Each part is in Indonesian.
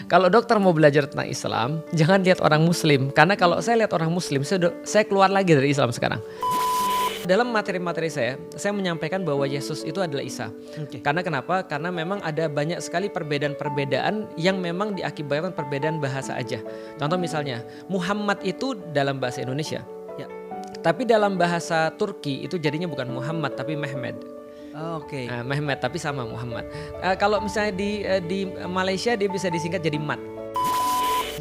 Kalau dokter mau belajar tentang Islam, jangan lihat orang Muslim. Karena kalau saya lihat orang Muslim, saya keluar lagi dari Islam sekarang. Dalam materi-materi saya menyampaikan bahwa Yesus itu adalah Isa. Karena kenapa? Karena memang ada banyak sekali perbedaan-perbedaan yang memang diakibatkan perbedaan bahasa aja. Contoh misalnya, Muhammad itu dalam bahasa Indonesia. Ya. Tapi dalam bahasa Turki itu jadinya bukan Muhammad tapi Mehmed. Nah, Mehmed tapi sama Muhammad. Kalau misalnya di Malaysia dia bisa disingkat jadi Mat.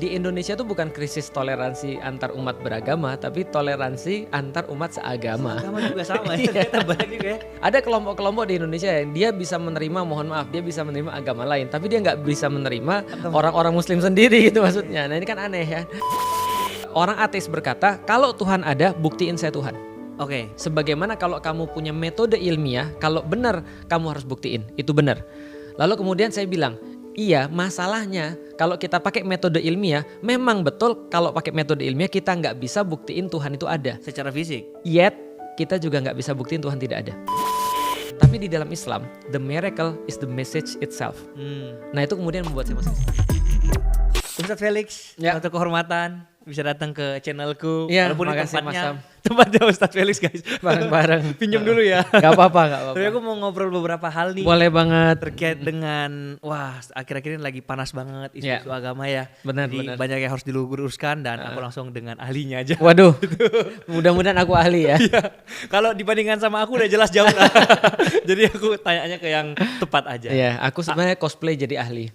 Di Indonesia tuh bukan krisis toleransi antar umat beragama, tapi toleransi antar umat seagama. Agama juga sama ya, ternyata banyak juga ya. Ada kelompok-kelompok di Indonesia yang dia bisa menerima, mohon maaf, dia bisa menerima agama lain, tapi dia nggak bisa menerima orang-orang Muslim sendiri gitu maksudnya. Nah ini kan aneh ya. Orang ateis berkata, kalau Tuhan ada, buktiin saya Tuhan. Oke. Sebagaimana kalau kamu punya metode ilmiah, kalau benar kamu harus buktiin, itu benar. Lalu kemudian saya bilang, iya, masalahnya kalau kita pakai metode ilmiah, memang betul kalau pakai metode ilmiah kita nggak bisa buktiin Tuhan itu ada. Secara fisik. Yet kita juga nggak bisa buktiin Tuhan tidak ada. Tapi di dalam Islam, the miracle is the message itself. Nah itu kemudian membuat saya masuk. Ustadz Felix, suatu kehormatan bisa datang ke channelku. Ya, walaupun di makasih, tempatnya Ustadz Felix guys. Bareng-bareng. Pinjam dulu ya. Gak apa-apa. Tapi aku mau ngobrol beberapa hal nih. Boleh banget. Terkait dengan, akhir-akhir ini lagi panas banget isu-isu agama ya. Benar. Banyak yang harus diluruskan dan aku langsung dengan ahlinya aja. Waduh, mudah-mudahan aku ahli ya. Iya. Kalau dibandingkan sama aku udah jelas jauh lah. Jadi aku tanyanya ke yang tepat aja. Iya, aku sebenarnya cosplay jadi ahli.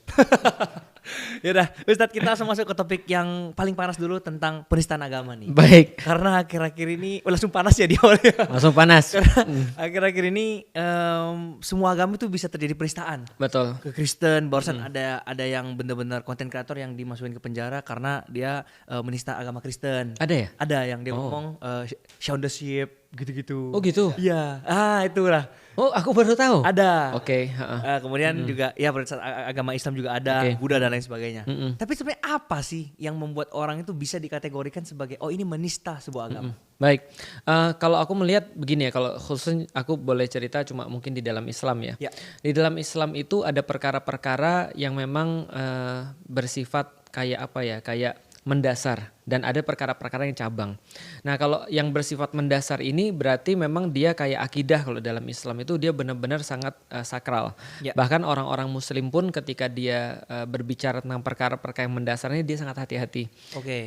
Yaudah, Ustadz kita langsung masuk ke topik yang paling panas dulu tentang penistaan agama nih. Baik. Karena akhir-akhir ini langsung panas ya di awalnya. Langsung panas. Karena akhir-akhir ini semua agama itu bisa terjadi penistaan. Betul. Ke Kristen, barusan ada yang benar-benar konten kreator yang dimasukin ke penjara karena dia menista agama Kristen. Ada ya? Ada yang dia ngomong Shaun the Sheep gitu-gitu. Oh gitu? Iya. Itulah. Oh aku baru tahu. Ada. Oke. Kemudian juga ya agama Islam juga ada, Buddha dan lain sebagainya. Tapi sebenarnya apa sih yang membuat orang itu bisa dikategorikan sebagai ini menista sebuah agama? Baik. Kalau aku melihat begini ya, kalau khususnya aku boleh cerita cuma mungkin di dalam Islam ya. Di dalam Islam itu ada perkara-perkara yang memang bersifat kayak apa ya, kayak mendasar, dan ada perkara-perkara yang cabang. Nah kalau yang bersifat mendasar ini berarti memang dia kayak akidah. Kalau dalam Islam itu dia benar-benar sangat sakral. Bahkan orang-orang Muslim pun ketika dia berbicara tentang perkara-perkara yang mendasar ini dia sangat hati-hati.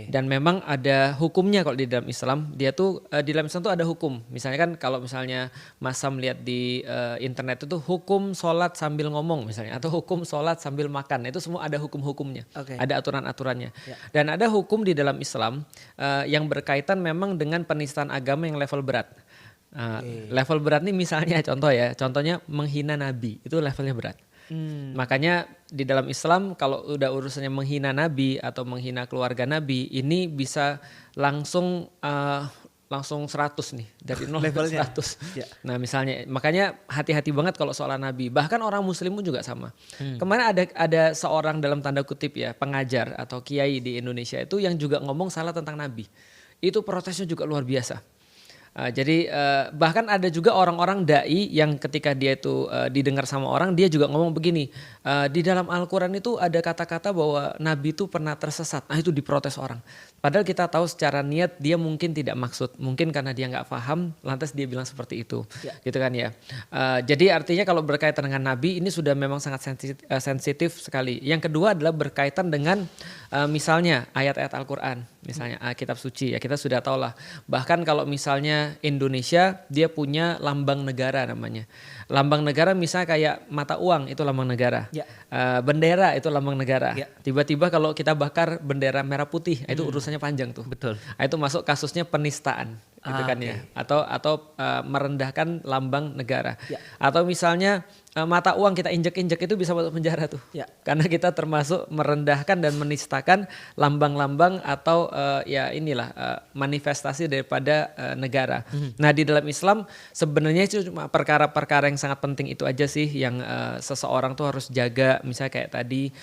Dan memang ada hukumnya kalau di dalam Islam. Dia tuh di dalam Islam tuh ada hukum. Misalnya kan kalau misalnya Mas Sam lihat di internet itu hukum sholat sambil ngomong misalnya, atau hukum sholat sambil makan. Itu semua ada hukum-hukumnya. Ada aturan-aturannya. Dan ada hukum di dalam Islam yang berkaitan memang dengan penistaan agama yang level berat. Level berat nih misalnya contohnya menghina Nabi, itu levelnya berat. Makanya di dalam Islam kalau udah urusannya menghina Nabi atau menghina keluarga Nabi, ini bisa langsung 100 nih, dari 0 ke 100. Nah misalnya, makanya hati-hati banget kalau soal Nabi. Bahkan orang Muslim pun juga sama. Kemarin ada seorang dalam tanda kutip ya, pengajar atau kiai di Indonesia itu yang juga ngomong salah tentang Nabi. Itu protesnya juga luar biasa. Jadi bahkan ada juga orang-orang dai yang ketika dia itu didengar sama orang, dia juga ngomong begini, di dalam Al-Quran itu ada kata-kata bahwa Nabi itu pernah tersesat. Nah itu diprotes orang. Padahal kita tahu secara niat dia mungkin tidak maksud, mungkin karena dia nggak paham, lantas dia bilang seperti itu, gitu kan ya. Jadi artinya kalau berkaitan dengan Nabi ini sudah memang sangat sensitif sekali. Yang kedua adalah berkaitan dengan misalnya ayat-ayat Al-Quran, misalnya kitab suci ya, kita sudah tahu lah. Bahkan kalau misalnya Indonesia dia punya lambang negara namanya. Lambang negara misalnya kayak mata uang itu lambang negara. Bendera itu lambang negara. Tiba-tiba kalau kita bakar bendera merah putih itu urusannya panjang tuh. Betul. Itu masuk kasusnya penistaan gitu kan ya. Atau merendahkan lambang negara. Atau misalnya mata uang kita injek-injek itu bisa masuk penjara tuh. Karena kita termasuk merendahkan dan menistakan lambang-lambang atau manifestasi daripada negara. Nah di dalam Islam sebenarnya itu cuma perkara-perkara yang sangat penting itu aja sih yang seseorang tuh harus jaga. Misalnya kayak tadi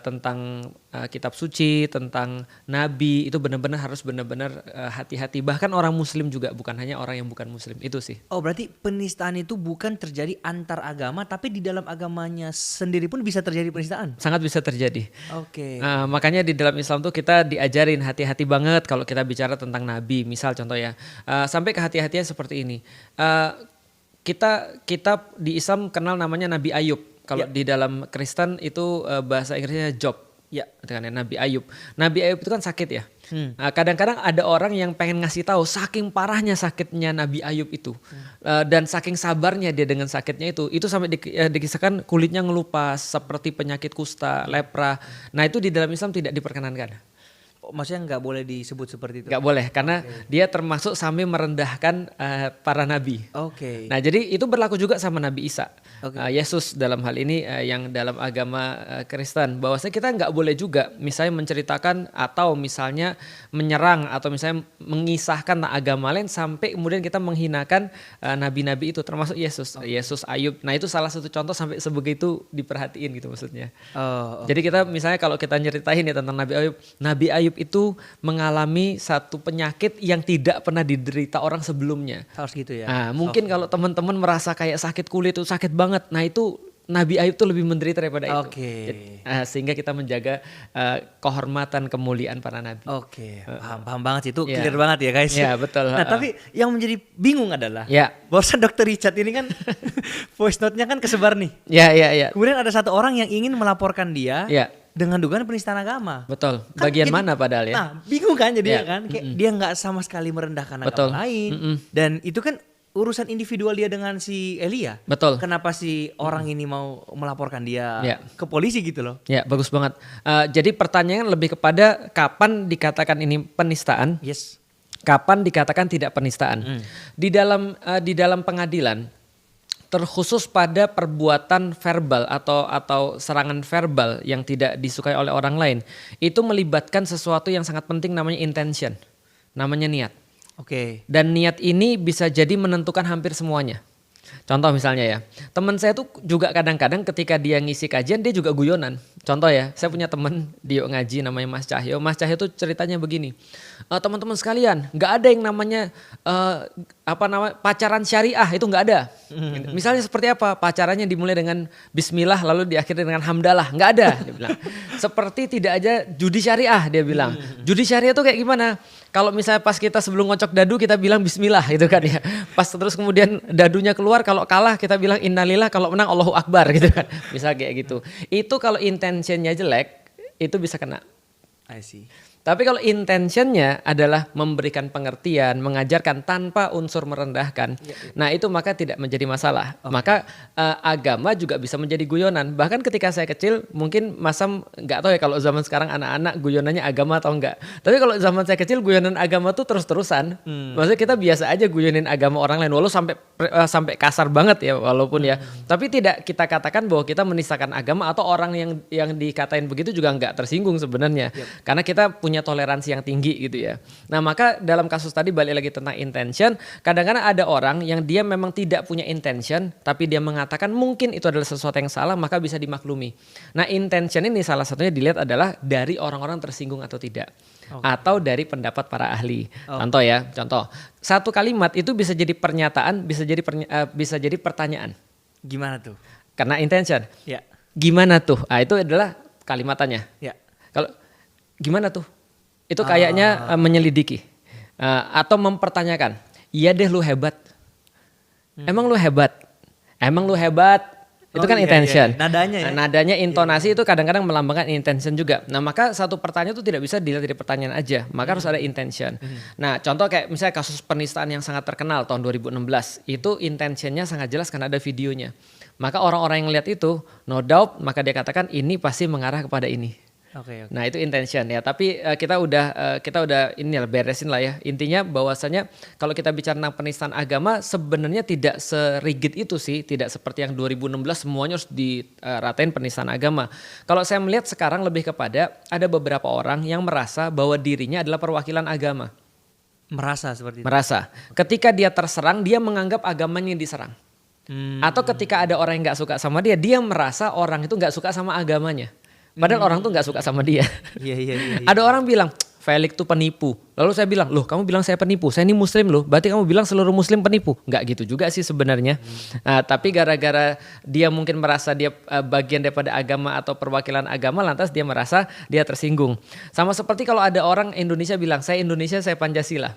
tentang kitab suci, tentang nabi, itu benar-benar harus benar-benar hati-hati. Bahkan orang Muslim juga, bukan hanya orang yang bukan Muslim, itu sih. Oh berarti penistaan itu bukan terjadi antar agama agama, tapi di dalam agamanya sendiri pun bisa terjadi penistaan. Sangat bisa terjadi. Oke. Makanya di dalam Islam tuh kita diajarin hati-hati banget kalau kita bicara tentang nabi. Misal contoh ya, sampai kehati-hatian seperti ini. Kita di Islam kenal namanya Nabi Ayub. Kalau di dalam Kristen itu bahasa Inggrisnya Job. Ya, kan ya, Nabi Ayub. Nabi Ayub itu kan sakit ya. Kadang-kadang ada orang yang pengen ngasih tahu saking parahnya sakitnya Nabi Ayub itu, dan saking sabarnya dia dengan sakitnya itu sampai dikisahkan kulitnya ngelupas seperti penyakit kusta, lepra. Nah itu di dalam Islam tidak diperkenankan. Maksudnya nggak boleh disebut seperti itu? Nggak boleh, karena dia termasuk sampai merendahkan para nabi. Nah jadi itu berlaku juga sama Nabi Isa. Yesus dalam hal ini yang dalam agama Kristen, bahwasanya kita nggak boleh juga misalnya menceritakan atau misalnya menyerang atau misalnya mengisahkan agama lain sampai kemudian kita menghinakan nabi-nabi itu, termasuk Yesus, Ayub. Nah itu salah satu contoh sampai sebegitu diperhatiin gitu maksudnya. Jadi kita misalnya kalau kita nyeritain ya tentang Nabi Ayub itu mengalami satu penyakit yang tidak pernah diderita orang sebelumnya. Harus gitu ya. Nah, mungkin kalau teman-teman merasa kayak sakit kulit itu sakit banget, nah itu Nabi Ayub tuh lebih menderita daripada itu. Sehingga kita menjaga kehormatan, kemuliaan para nabi. Paham banget sih, itu clear banget ya guys. Ya betul. Nah tapi yang menjadi bingung adalah bahwa Dr. Richard ini kan voice note-nya kan kesebar nih. Ya. Kemudian ada satu orang yang ingin melaporkan dia. Dengan dugaan penistaan agama. Betul. Bagian mana padahal ya? Nah, bingung kan jadinya kan? Kayak dia nggak sama sekali merendahkan agama lain. Dan itu kan urusan individual dia dengan si Elia. Betul. Kenapa si orang ini mau melaporkan dia ke polisi gitu loh? Ya, bagus banget. Jadi pertanyaan lebih kepada kapan dikatakan ini penistaan? Kapan dikatakan tidak penistaan? Di dalam pengadilan, terkhusus pada perbuatan verbal atau serangan verbal yang tidak disukai oleh orang lain, itu melibatkan sesuatu yang sangat penting, namanya intention, namanya niat. Dan niat ini bisa jadi menentukan hampir semuanya. Contoh misalnya ya, teman saya tuh juga kadang-kadang ketika dia ngisi kajian dia juga guyonan. Contoh ya, saya punya teman di ngaji namanya Mas Cahyo. Mas Cahyo tuh ceritanya begini, teman-teman sekalian, nggak ada yang namanya pacaran syariah, itu nggak ada. Misalnya seperti apa? Pacarannya dimulai dengan Bismillah lalu diakhiri dengan Hamdalah, nggak ada. Dia bilang. Seperti tidak aja judi syariah, dia bilang. Judi syariah tuh kayak gimana? Kalau misalnya pas kita sebelum ngocok dadu kita bilang Bismillah gitu kan ya. Pas terus kemudian dadunya keluar, kalau kalah kita bilang Innalillah, kalau menang Allahu Akbar gitu kan. Misal kayak gitu. Itu kalau intentionnya jelek itu bisa kena. I see. Tapi kalau intentionnya adalah memberikan pengertian, mengajarkan tanpa unsur merendahkan, nah itu maka tidak menjadi masalah. Maka agama juga bisa menjadi guyonan. Bahkan ketika saya kecil, mungkin Mas Sam nggak tahu ya kalau zaman sekarang anak-anak guyonannya agama atau enggak. Tapi kalau zaman saya kecil guyonan agama tuh terus-terusan. Maksudnya kita biasa aja guyonin agama orang lain, walau sampai kasar banget ya, walaupun ya. Tapi tidak kita katakan bahwa kita menistakan agama, atau orang yang dikatain begitu juga nggak tersinggung sebenarnya. Karena kita punya toleransi yang tinggi gitu ya. Nah maka dalam kasus tadi balik lagi tentang intention, kadang-kadang ada orang yang dia memang tidak punya intention, tapi dia mengatakan mungkin itu adalah sesuatu yang salah, maka bisa dimaklumi. Nah intention ini salah satunya dilihat adalah dari orang-orang tersinggung atau tidak. Atau dari pendapat para ahli. Contoh, satu kalimat itu bisa jadi pernyataan, bisa jadi pertanyaan. Gimana tuh? Karena intention. Gimana tuh? Itu adalah kalimatannya. Kalau gimana tuh? Itu kayaknya menyelidiki atau mempertanyakan. Iya deh lu hebat. Emang lu hebat? Itu kan intention. Nadanya, intonasi itu kadang-kadang melambangkan intention juga. Nah maka satu pertanyaan itu tidak bisa dilihat dari pertanyaan aja. Maka harus ada intention. Nah contoh kayak misalnya kasus penistaan yang sangat terkenal tahun 2016. Itu intentionnya sangat jelas karena ada videonya. Maka orang-orang yang lihat itu no doubt maka dia katakan ini pasti mengarah kepada ini. Nah itu intention ya, tapi kita udah beresin lah ya. Intinya bahwasanya kalau kita bicara tentang penistaan agama sebenarnya tidak serigid itu sih, tidak seperti yang 2016 semuanya harus diratain penistaan agama. Kalau saya melihat sekarang lebih kepada ada beberapa orang yang merasa bahwa dirinya adalah perwakilan agama. Merasa seperti itu? Merasa. Ketika dia terserang, dia menganggap agamanya diserang. Atau ketika ada orang yang gak suka sama dia merasa orang itu gak suka sama agamanya. Padahal orang tuh gak suka sama dia. Ada orang bilang Felix tuh penipu. Lalu saya bilang, loh kamu bilang saya penipu, saya ini muslim loh, berarti kamu bilang seluruh muslim penipu? Nggak gitu juga sih sebenarnya. Tapi gara-gara dia mungkin merasa dia bagian daripada agama atau perwakilan agama, lantas dia merasa dia tersinggung. Sama seperti kalau ada orang Indonesia bilang, saya Indonesia, saya Pancasila.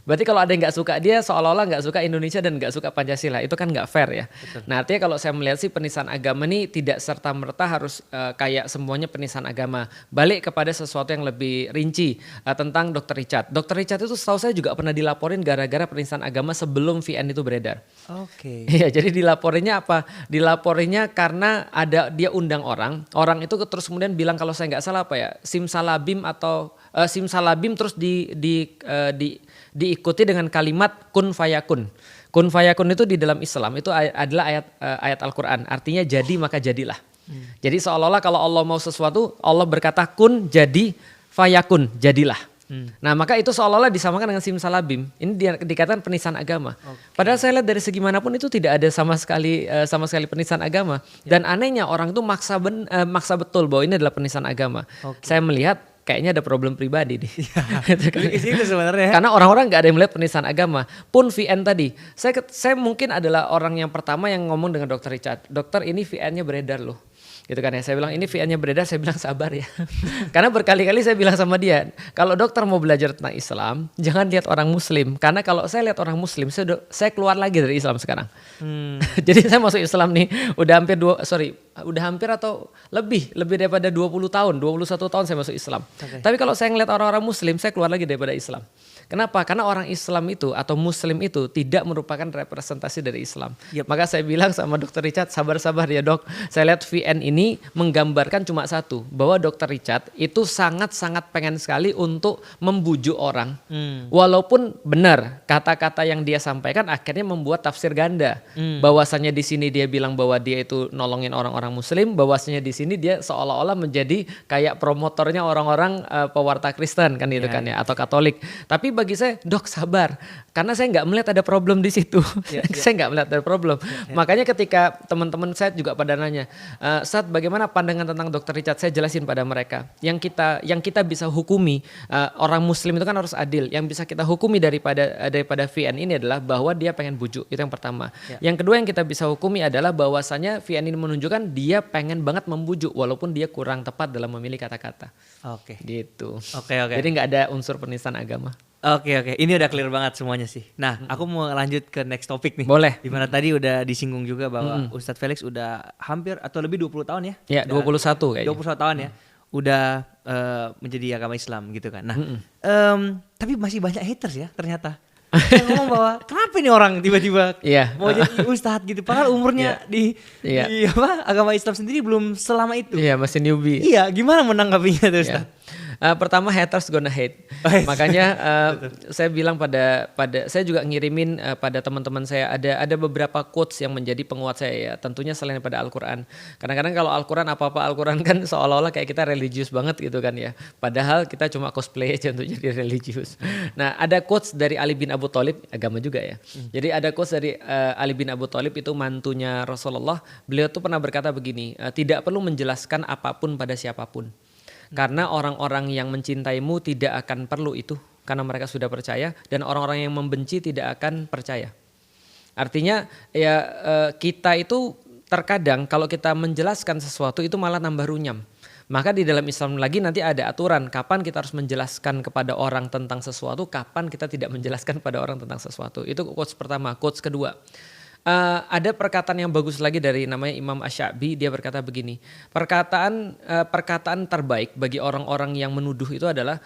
Berarti kalau ada yang nggak suka dia seolah-olah nggak suka Indonesia dan nggak suka Pancasila, itu kan nggak fair ya. Betul. Nah artinya kalau saya melihat sih penistaan agama ini tidak serta-merta harus kayak semuanya penistaan agama. Balik kepada sesuatu yang lebih rinci tentang Dr. Richard. Dr. Richard itu setahu saya juga pernah dilaporin gara-gara penistaan agama sebelum VN itu beredar. Oke. Iya, jadi dilaporinya apa? Dilaporinya karena ada dia undang orang itu terus kemudian bilang kalau saya nggak salah apa ya, simsalabim atau simsalabim terus diikuti dengan kalimat kun fayakun. Kun fayakun itu di dalam Islam itu adalah ayat Al-Qur'an. Artinya jadi maka jadilah. Jadi seolah-olah kalau Allah mau sesuatu, Allah berkata kun jadi fayakun, jadilah. Nah maka itu seolah-olah disamakan dengan simsalabim. Ini dikatakan penistaan agama. Padahal saya lihat dari segi manapun itu tidak ada sama sekali penistaan agama. Dan anehnya orang itu maksa betul bahwa ini adalah penistaan agama. Saya melihat kayaknya ada problem pribadi nih. Itu sebenarnya. Karena orang-orang nggak ada yang melihat penistaan agama. Pun VN tadi, saya mungkin adalah orang yang pertama yang ngomong dengan Dr. Richard. Dokter, ini VN-nya beredar loh. Gitu kan ya, saya bilang ini VN-nya beredar, saya bilang sabar ya. Karena berkali-kali saya bilang sama dia, kalau dokter mau belajar tentang Islam, jangan lihat orang Muslim. Karena kalau saya lihat orang Muslim, saya keluar lagi dari Islam sekarang. Jadi saya masuk Islam nih, udah hampir atau lebih daripada 20 tahun, 21 tahun saya masuk Islam. Tapi kalau saya ngeliat orang-orang Muslim, saya keluar lagi daripada Islam. Kenapa? Karena orang Islam itu atau Muslim itu tidak merupakan representasi dari Islam. Maka saya bilang sama Dr. Richard, sabar-sabar ya dok. Saya lihat VN ini menggambarkan cuma satu, bahwa Dr. Richard itu sangat-sangat pengen sekali untuk membujuk orang. Walaupun benar kata-kata yang dia sampaikan akhirnya membuat tafsir ganda. Bahwasanya di sini dia bilang bahwa dia itu nolongin orang-orang Muslim, bahwasanya di sini dia seolah-olah menjadi kayak promotornya orang-orang pewarta Kristen kan gitu kan ya, atau Katolik. Tapi bagi saya, dok sabar, karena saya nggak melihat ada problem di situ. Saya nggak melihat ada problem. Makanya ketika teman-teman saya juga pada nanya, Ustadz bagaimana pandangan tentang Dr. Richard, saya jelasin pada mereka. Yang kita bisa hukumi, orang Muslim itu kan harus adil. Yang bisa kita hukumi daripada VN ini adalah bahwa dia pengen bujuk, itu yang pertama. Yang kedua yang kita bisa hukumi adalah bahwasanya VN ini menunjukkan dia pengen banget membujuk, walaupun dia kurang tepat dalam memilih kata-kata. Gitu. Jadi nggak ada unsur penistaan agama. Oke, ini udah clear banget semuanya sih. Nah, aku mau lanjut ke next topik nih. Boleh. Dimana tadi udah disinggung juga bahwa Ustadz Felix udah hampir atau lebih 20 tahun ya? Ya, 21 kayaknya. 21 tahun ya. Udah menjadi agama Islam gitu kan. Nah, tapi masih banyak haters ya ternyata. Yang ngomong bahwa kenapa ini orang tiba-tiba mau jadi ustadz gitu. Padahal umurnya di agama Islam sendiri belum selama itu. Iya, masih newbie. Iya, gimana menanggapinya tuh Ustadz? Pertama haters gonna hate. Makanya saya bilang pada saya juga ngirimin pada teman-teman saya ada beberapa quotes yang menjadi penguat saya ya. Tentunya selain pada Al-Qur'an. Kadang-kadang kalau Al-Qur'an apa-apa Al-Qur'an kan seolah-olah kayak kita religius banget gitu kan ya. Padahal kita cuma cosplay aja untuk jadi religius. Nah, ada quotes dari Ali bin Abu Thalib, agama juga ya. Jadi ada quotes dari Ali bin Abu Thalib, itu mantunya Rasulullah. Beliau tuh pernah berkata begini, tidak perlu menjelaskan apapun pada siapapun. Karena orang-orang yang mencintaimu tidak akan perlu itu, karena mereka sudah percaya, dan orang-orang yang membenci tidak akan percaya. Artinya ya kita itu terkadang kalau kita menjelaskan sesuatu itu malah nambah runyam. Maka di dalam Islam lagi nanti ada aturan kapan kita harus menjelaskan kepada orang tentang sesuatu, kapan kita tidak menjelaskan pada orang tentang sesuatu. Itu quotes pertama. Quotes kedua. Ada perkataan yang bagus lagi dari namanya Imam Asy-Sya'bi. Dia berkata begini, perkataan terbaik bagi orang-orang yang menuduh itu adalah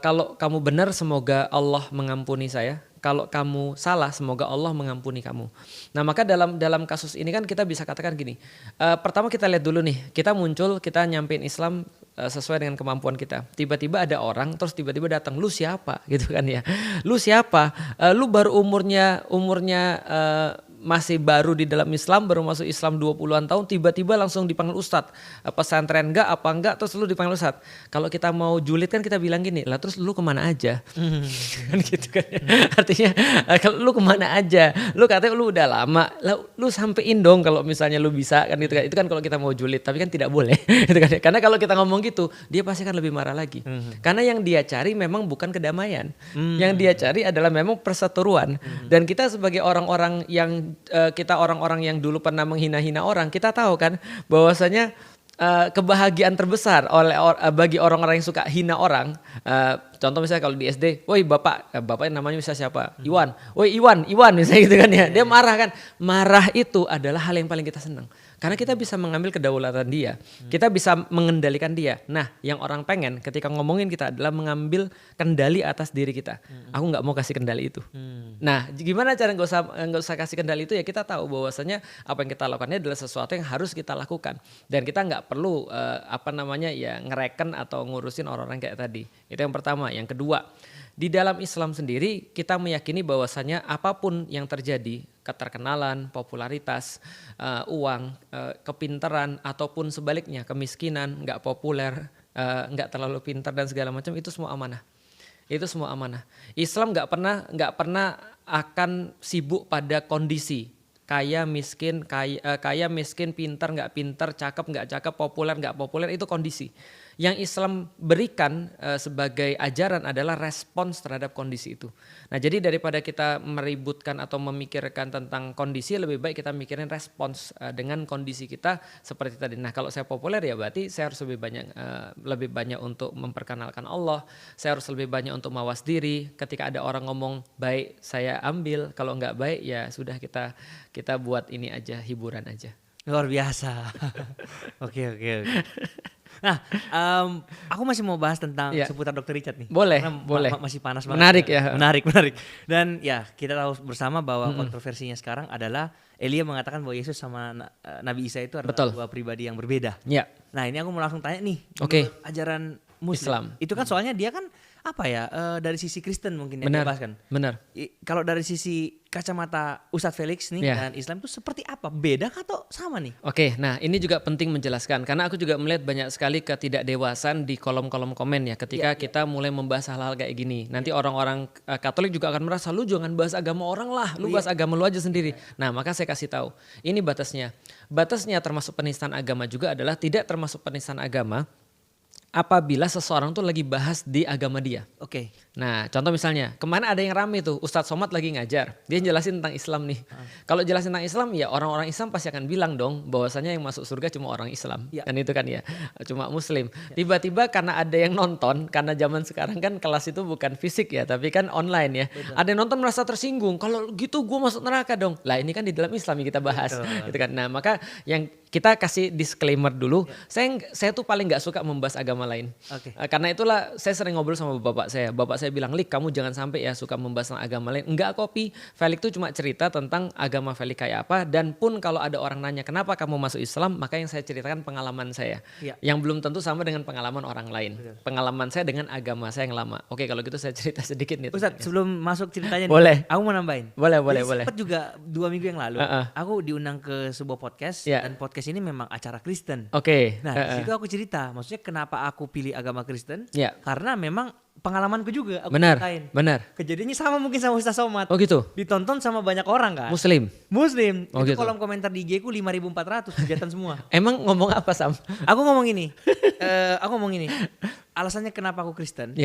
kalau kamu benar semoga Allah mengampuni saya, kalau kamu salah semoga Allah mengampuni kamu. Nah maka dalam kasus ini kan kita bisa katakan gini, pertama kita lihat dulu nih, kita nyampein Islam sesuai dengan kemampuan kita. Tiba-tiba ada orang terus tiba-tiba datang, lu siapa gitu kan ya, lu siapa, lu baru umurnya masih baru di dalam Islam, baru masuk Islam 20-an tahun, tiba-tiba langsung dipanggil ustadz. Pesantren enggak, apa enggak, terus lu dipanggil ustadz. Kalau kita mau julid kan kita bilang gini, lah terus lu kemana aja? Kan gitu kan. Artinya kalau lu kemana aja? Lu katanya lu udah lama, lu sampein dong kalau misalnya lu bisa kan gitu kan. Itu kan kalau kita mau julid, tapi kan tidak boleh. Gitu kan. Karena kalau kita ngomong gitu, dia pasti akan lebih marah lagi. Karena yang dia cari memang bukan kedamaian. Yang dia cari adalah memang perseteruan. Dan kita sebagai orang-orang yang orang-orang yang dulu pernah menghina-hina orang, kita tahu kan bahwasanya kebahagiaan terbesar bagi orang-orang yang suka hina orang. Contoh misalnya kalau di SD, woi bapaknya namanya misalnya siapa? Iwan. Woi Iwan misalnya gitu kan ya. Dia marah kan. Marah itu adalah hal yang paling kita senang. Karena kita bisa mengambil kedaulatan dia. Kita bisa mengendalikan dia. Nah, yang orang pengen ketika ngomongin kita adalah mengambil kendali atas diri kita. Aku nggak mau kasih kendali itu. Nah, gimana cara nggak usah kasih kendali itu ya, kita tahu bahwasanya apa yang kita lakukannya adalah sesuatu yang harus kita lakukan. Dan kita nggak perlu ngereken atau ngurusin orang-orang kayak tadi. Itu yang pertama. Yang kedua, di dalam Islam sendiri kita meyakini bahwasanya apapun yang terjadi, keterkenalan, popularitas, uang, kepintaran ataupun sebaliknya kemiskinan, nggak populer, nggak terlalu pintar dan segala macam, itu semua amanah. Itu semua amanah. Islam nggak pernah akan sibuk pada kondisi kaya miskin, pintar nggak pintar, cakep nggak cakep, populer nggak populer, itu kondisi. Yang Islam berikan sebagai ajaran adalah respons terhadap kondisi itu. Nah, jadi daripada kita meributkan atau memikirkan tentang kondisi, lebih baik kita mikirin respons dengan kondisi kita seperti tadi. Nah, kalau saya populer ya berarti saya harus lebih banyak untuk memperkenalkan Allah. Saya harus lebih banyak untuk mawas diri. Ketika ada orang ngomong baik, saya ambil. Kalau nggak baik ya sudah, kita buat ini aja, hiburan aja. Luar biasa. Oke. Nah, aku masih mau bahas tentang seputar Dr. Richard nih. Boleh. Masih panas banget. Menarik ya. Menarik. Dan ya, kita tahu bersama bahwa kontroversinya sekarang adalah Elia mengatakan bahwa Yesus sama Nabi Isa itu adalah dua pribadi yang berbeda. Ya. Nah, ini aku mau langsung tanya nih. Ajaran Muslim. Islam. Itu kan soalnya dia kan dari sisi Kristen mungkin yang dibahas kan. Benar. Kalau dari sisi kacamata Ustadz Felix nih dan Islam itu seperti apa? Beda atau sama nih? Oke, nah ini juga penting menjelaskan karena aku juga melihat banyak sekali ketidakdewasan di kolom-kolom komen ya ketika kita mulai membahas hal-hal kayak gini. Nanti orang-orang Katolik juga akan merasa, lu jangan bahas agama orang lah, lu bahas agama lu aja sendiri. Nah, maka saya kasih tahu, ini batasnya. Batasnya termasuk penistaan agama juga adalah tidak termasuk penistaan agama apabila seseorang tuh lagi bahas di agama dia. Oke. Nah, contoh misalnya, kemana ada yang rame tuh, Ustadz Somad lagi ngajar, dia jelasin tentang Islam nih. Kalau jelasin tentang Islam, ya orang-orang Islam pasti akan bilang dong, bahwasanya yang masuk surga cuma orang Islam. Kan itu kan ya, cuma Muslim. Tiba-tiba karena ada yang nonton, karena zaman sekarang kan kelas itu bukan fisik ya, tapi kan online ya. Betul. Ada yang nonton merasa tersinggung, kalau gitu gue masuk neraka dong. Lah ini kan di dalam Islam yang kita bahas. Gitu kan. Nah, maka yang kita kasih disclaimer dulu, saya tuh paling gak suka membahas agama lain. Karena itulah saya sering ngobrol sama bapak saya bilang, Lik, kamu jangan sampai ya suka membahas tentang agama lain. Enggak kopi, Felix tuh cuma cerita tentang agama Felix kayak apa, dan pun kalau ada orang nanya kenapa kamu masuk Islam, maka yang saya ceritakan pengalaman saya, yang belum tentu sama dengan pengalaman orang lain. Pengalaman saya dengan agama saya yang lama. Oke, kalau gitu saya cerita sedikit nih. Ustadz, sebelum masuk ceritanya boleh. Aku mau nambahin. Boleh. Sempat juga 2 minggu yang lalu, aku diundang ke sebuah podcast, dan podcast ini memang acara Kristen. Nah, di situ aku cerita, maksudnya kenapa aku pilih agama Kristen? Karena memang pengalamanku juga aku ceritain. Benar. Kejadiannya sama mungkin sama Ustaz Somad. Oh gitu. Ditonton sama banyak orang kan. Muslim. Oh itu gitu. Kolom komentar di IG ku 5.400 hujatan semua. Emang ngomong apa Sam? Aku ngomong ini. Alasannya kenapa aku Kristen?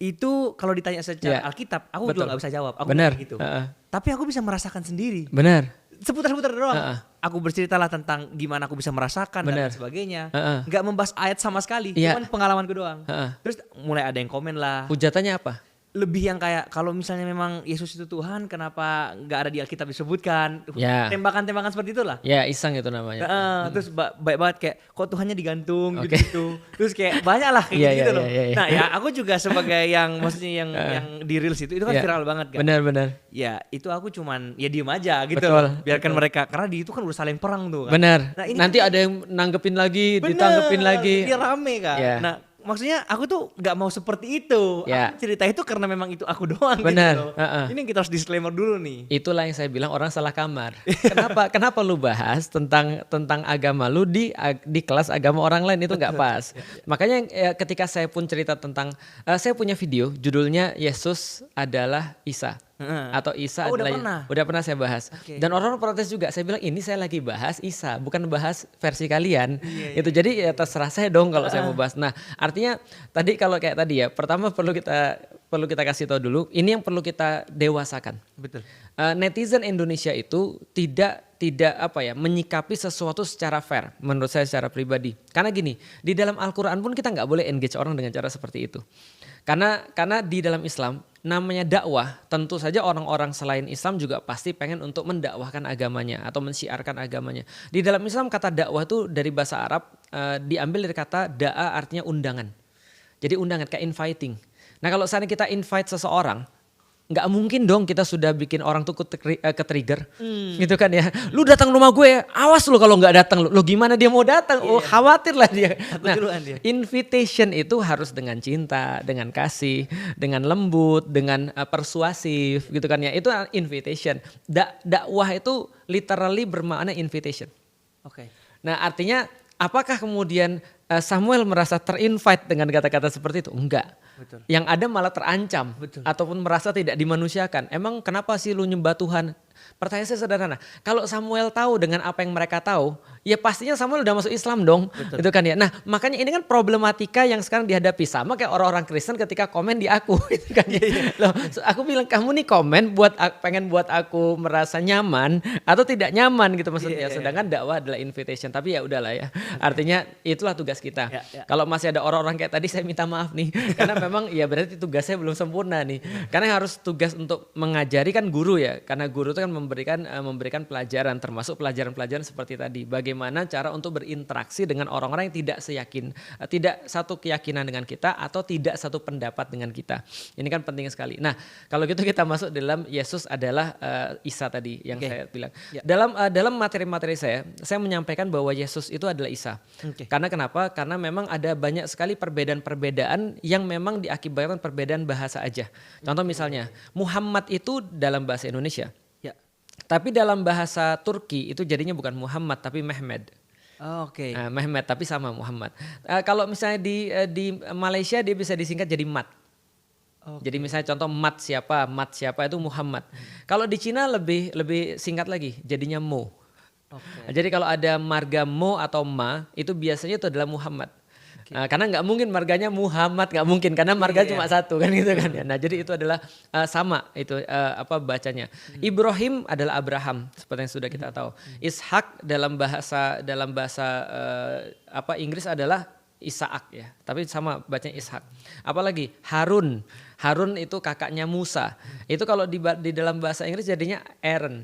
Itu kalau ditanya secara Alkitab, aku juga gak bisa jawab. Aku benar. Gitu. Tapi aku bisa merasakan sendiri. Benar. Seputar-seputar doang. Aku berceritalah tentang gimana aku bisa merasakan dan sebagainya. Gak membahas ayat sama sekali, cuman pengalamanku doang. Terus mulai ada yang komen lah. Hujatannya apa? Lebih yang kayak kalau misalnya memang Yesus itu Tuhan, kenapa nggak ada di Alkitab disebutkan? Tembakan-tembakan seperti itulah. Ya, iseng itu namanya. Terus baik banget kayak kok Tuhannya digantung gitu. Terus kayak banyak lah kayak gitu loh. Nah ya aku juga sebagai yang maksudnya yang di reels itu kan viral banget kan. Benar. Ya itu aku cuman ya diem aja gitu. Biarkan mereka, karena di itu kan udah saling perang tuh kan. Benar. Nah, nanti kan ada yang nanggepin lagi, ditanggepin lagi. Dia rame kan. Nah maksudnya aku tuh nggak mau seperti itu. Ya. Aku cerita itu karena memang itu aku doang. Benar. Gitu. Ini yang kita harus disclaimer dulu nih. Itulah yang saya bilang orang salah kamar. Kenapa lu bahas tentang agama lu di kelas agama orang lain, itu nggak pas. Makanya ketika saya pun cerita tentang saya punya video judulnya Yesus adalah Isa. Atau Isa adalah udah pernah saya bahas. Dan orang-orang protes juga. Saya bilang ini saya lagi bahas Isa, bukan bahas versi kalian. Itu jadi ya terserah saya dong kalau saya mau bahas. Nah, artinya tadi kalau kayak tadi ya, pertama perlu kita kasih tahu dulu, ini yang perlu kita dewasakan. Betul. Netizen Indonesia itu tidak menyikapi sesuatu secara fair menurut saya secara pribadi. Karena gini, di dalam Al-Qur'an pun kita nggak boleh engage orang dengan cara seperti itu. Karena di dalam Islam namanya dakwah, tentu saja orang-orang selain Islam juga pasti pengen untuk mendakwahkan agamanya atau mensyiarkan agamanya. Di dalam Islam kata dakwah itu dari bahasa Arab diambil dari kata da'a, artinya undangan. Jadi undangan kayak inviting. Nah kalau seandainya kita invite seseorang, nggak mungkin dong kita sudah bikin orang tuh ke trigger gitu kan ya. Lu datang rumah gue, awas lu kalau nggak datang. Lu gimana dia mau datang? Oh khawatir lah dia. Nah, invitation itu harus dengan cinta, dengan kasih, dengan lembut, dengan persuasif gitu kan ya. Itu invitation. Dakwah itu literally bermakna invitation. Oke. Nah artinya apakah kemudian Samuel merasa terinvite dengan kata-kata seperti itu? Enggak. Betul. Yang ada malah terancam. Betul. Ataupun merasa tidak dimanusiakan. Emang kenapa sih lu nyembah Tuhan? Pertanyaan saya sederhana. Kalau Samuel tahu dengan apa yang mereka tahu, ya pastinya Samuel udah masuk Islam dong. Betul. Gitu kan ya. Nah makanya ini kan problematika yang sekarang dihadapi. Sama kayak orang-orang Kristen ketika komen di aku. Gitu kan ya. Loh, aku bilang kamu nih komen pengen buat aku merasa nyaman atau tidak nyaman gitu maksudnya. Sedangkan dakwah adalah invitation. Tapi ya udahlah ya. Artinya itulah tugas kita. Kalau masih ada orang-orang kayak tadi saya minta maaf nih. Karena memang ya berarti tugasnya belum sempurna nih. Karena harus tugas untuk mengajari kan guru ya. Karena guru itu kan memberikan pelajaran, termasuk pelajaran-pelajaran seperti tadi. Bagaimana cara untuk berinteraksi dengan orang-orang yang tidak satu keyakinan dengan kita atau tidak satu pendapat dengan kita. Ini kan penting sekali. Nah, kalau gitu kita masuk dalam Yesus adalah Isa tadi yang saya bilang. Dalam materi-materi saya menyampaikan bahwa Yesus itu adalah Isa. Karena kenapa? Karena memang ada banyak sekali perbedaan-perbedaan yang memang diakibatkan perbedaan bahasa aja. Contoh misalnya, Muhammad itu dalam bahasa Indonesia. Tapi dalam bahasa Turki itu jadinya bukan Muhammad tapi Mehmed. Nah, Mehmed tapi sama Muhammad. Kalau misalnya di Malaysia dia bisa disingkat jadi Mat. Jadi misalnya contoh Mat siapa itu Muhammad. Kalau di Cina lebih singkat lagi jadinya Mo. Jadi kalau ada marga Mo atau Ma itu biasanya itu adalah Muhammad. Karena nggak mungkin marganya Muhammad, nggak mungkin karena marga cuma satu kan gitu kan ya. Nah jadi itu adalah sama itu bacanya. Ibrahim adalah Abraham seperti yang sudah kita tahu. Ishak dalam bahasa Inggris adalah Isaak ya, tapi sama bacanya Ishak. Apalagi Harun itu kakaknya Musa. Itu kalau di dalam bahasa Inggris jadinya Aaron.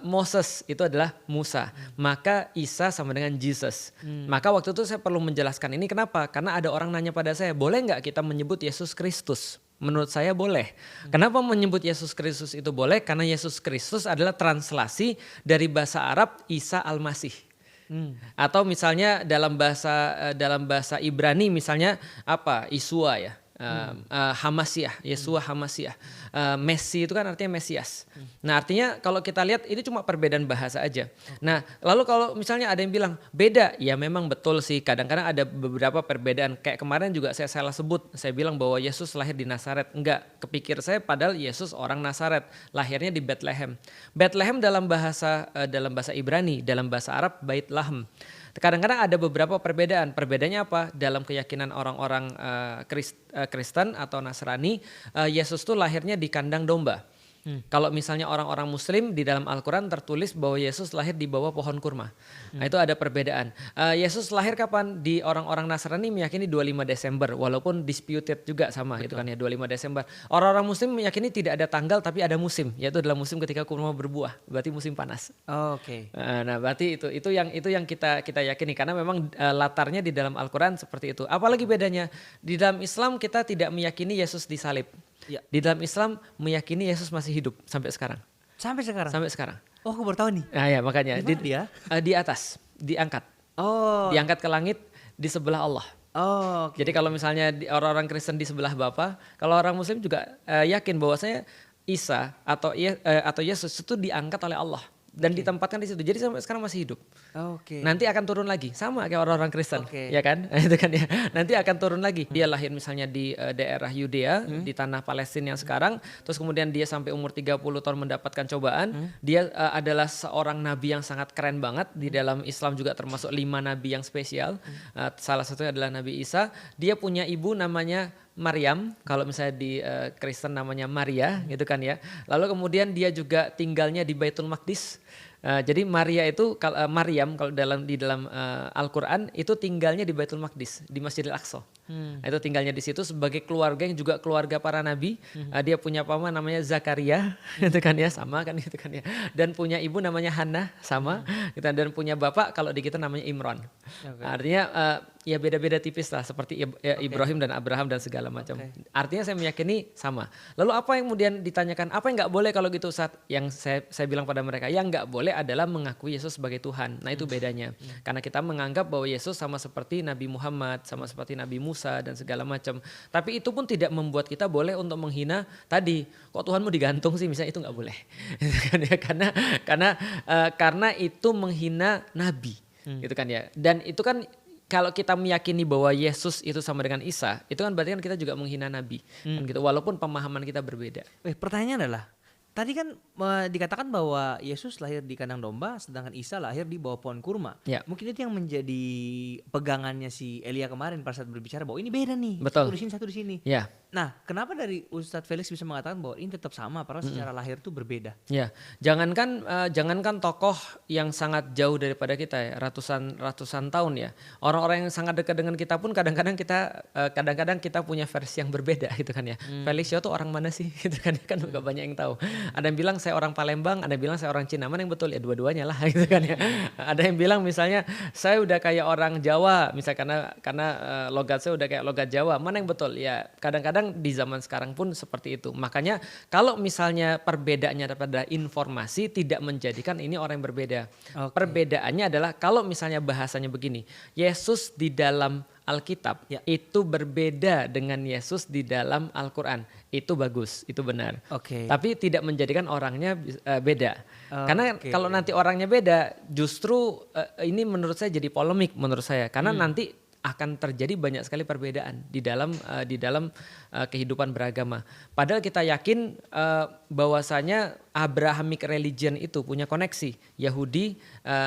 Moses itu adalah Musa. Maka Isa sama dengan Jesus. Maka waktu itu saya perlu menjelaskan ini kenapa? Karena ada orang nanya pada saya, boleh nggak kita menyebut Yesus Kristus? Menurut saya boleh. Kenapa menyebut Yesus Kristus itu boleh? Karena Yesus Kristus adalah translasi dari bahasa Arab Isa Al-Masih. Atau misalnya dalam bahasa Ibrani misalnya Isua ya. Hamasiah, Yesua Hamasiah. Messi itu kan artinya Mesias. Nah artinya kalau kita lihat ini cuma perbedaan bahasa aja. Nah lalu kalau misalnya ada yang bilang beda, ya memang betul sih. Kadang-kadang ada beberapa perbedaan. Kayak kemarin juga saya salah sebut. Saya bilang bahwa Yesus lahir di Nazaret. Enggak, kepikir saya padahal Yesus orang Nazaret. Lahirnya di Bethlehem. Bethlehem dalam bahasa Ibrani, dalam bahasa Arab Bait Lahem. Kadang-kadang ada beberapa perbedaan. Perbedaannya apa? Dalam keyakinan orang-orang Kristen atau Nasrani, Yesus tuh lahirnya di kandang domba. Kalau misalnya orang-orang Muslim di dalam Al-Quran tertulis bahwa Yesus lahir di bawah pohon kurma. Nah itu ada perbedaan. Yesus lahir kapan? Di orang-orang Nasrani meyakini 25 Desember. Walaupun disputed juga sama. Betul. Gitu kan ya 25 Desember. Orang-orang Muslim meyakini tidak ada tanggal tapi ada musim. Yaitu adalah musim ketika kurma berbuah. Berarti musim panas. Nah berarti itu yang kita yakini. Karena memang latarnya di dalam Al-Quran seperti itu. Apalagi bedanya? Di dalam Islam kita tidak meyakini Yesus disalib. Di dalam Islam meyakini Yesus masih hidup sampai sekarang. Sampai sekarang. Oh, aku baru tahu nih. Nah ya makanya dia di atas, diangkat. Diangkat ke langit di sebelah Allah. Oh, okay. Jadi kalau misalnya orang-orang Kristen di sebelah Bapa, kalau orang Muslim juga yakin bahwasanya Isa atau Yesus itu diangkat oleh Allah dan ditempatkan di situ. Jadi sampai sekarang masih hidup. Okay. Nanti akan turun lagi sama kayak orang-orang Kristen, ya kan? Itu kan ya. Nanti akan turun lagi. Dia lahir misalnya di daerah Yudea, di tanah Palestina yang sekarang, terus kemudian dia sampai umur 30 tahun mendapatkan cobaan. Dia adalah seorang nabi yang sangat keren banget. Di dalam Islam juga termasuk 5 nabi yang spesial. Salah satunya adalah Nabi Isa. Dia punya ibu namanya Maryam, kalau misalnya di Kristen namanya Maria gitu kan ya. Lalu kemudian dia juga tinggalnya di Baitul Maqdis. Jadi Maria itu Maryam kalau di dalam Al-Qur'an itu tinggalnya di Baitul Maqdis, di Masjidil Aqsa. Itu tinggalnya di situ sebagai keluarga yang juga keluarga para nabi. Dia punya paman namanya Zakaria, itu kan ya, sama kan itu kan ya. Dan punya ibu namanya Hannah, sama. Dan punya bapak kalau di kita namanya Imran. Artinya ya beda-beda tipis lah seperti Ibrahim dan Abraham dan segala macam. Artinya saya meyakini sama. Lalu apa yang kemudian ditanyakan, apa yang nggak boleh kalau gitu Ustaz? Yang saya bilang pada mereka, yang nggak boleh adalah mengakui Yesus sebagai Tuhan. Nah itu bedanya. Karena kita menganggap bahwa Yesus sama seperti Nabi Muhammad, sama seperti Nabi Musa dan segala macam. Tapi itu pun tidak membuat kita boleh untuk menghina tadi. Kok Tuhanmu digantung sih? Misalnya itu nggak boleh. Karena itu menghina Nabi. Gitu kan ya. Dan itu kan kalau kita meyakini bahwa Yesus itu sama dengan Isa, itu kan berarti kan kita juga menghina Nabi. Kan gitu. Walaupun pemahaman kita berbeda. Pertanyaannya adalah, tadi kan dikatakan bahwa Yesus lahir di kandang domba, sedangkan Isa lahir di bawah pohon kurma. Ya. Mungkin itu yang menjadi pegangannya si Elia kemarin pada saat berbicara bahwa ini beda nih. Betul. Satu di sini, satu di sini. Ya. Nah, kenapa dari Ustadz Felix bisa mengatakan bahwa ini tetap sama, padahal secara lahir itu berbeda? Ya, jangankan tokoh yang sangat jauh daripada kita ya, ratusan tahun ya. Orang-orang yang sangat dekat dengan kita pun kadang-kadang kita punya versi yang berbeda gitu kan ya. Felix itu orang mana sih? Gitu kan gak banyak yang tahu. Ada yang bilang saya orang Palembang, ada yang bilang saya orang Cina. Mana yang betul? Ya dua-duanya lah gitu kan ya. Ada yang bilang misalnya saya udah kayak orang Jawa, misalnya karena logat saya udah kayak logat Jawa. Mana yang betul? Ya kadang-kadang di zaman sekarang pun seperti itu. Makanya kalau misalnya perbedaannya pada informasi tidak menjadikan ini orang yang berbeda. Perbedaannya adalah kalau misalnya bahasanya begini, Yesus di dalam Alkitab itu berbeda dengan Yesus di dalam Al-Quran. Itu bagus, itu benar. Tapi tidak menjadikan orangnya beda. Karena kalau nanti orangnya beda, justru ini menurut saya jadi polemik menurut saya. Karena nanti akan terjadi banyak sekali perbedaan di dalam kehidupan beragama. Padahal kita yakin bahwasanya Abrahamic religion itu punya koneksi Yahudi,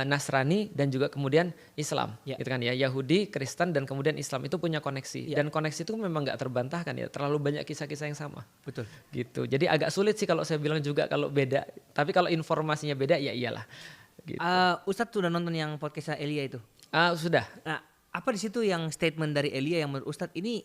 Nasrani dan juga kemudian Islam. Gitu kan ya, Yahudi, Kristen dan kemudian Islam itu punya koneksi. Dan koneksi itu memang nggak terbantahkan ya. Terlalu banyak kisah-kisah yang sama. Betul. Gitu. Jadi agak sulit sih kalau saya bilang juga kalau beda. Tapi kalau informasinya beda ya iyalah. Gitu. Ustadz sudah nonton yang podcastnya Elia itu? Sudah. Nah, apa di situ yang statement dari Elia yang menurut Ustadz ini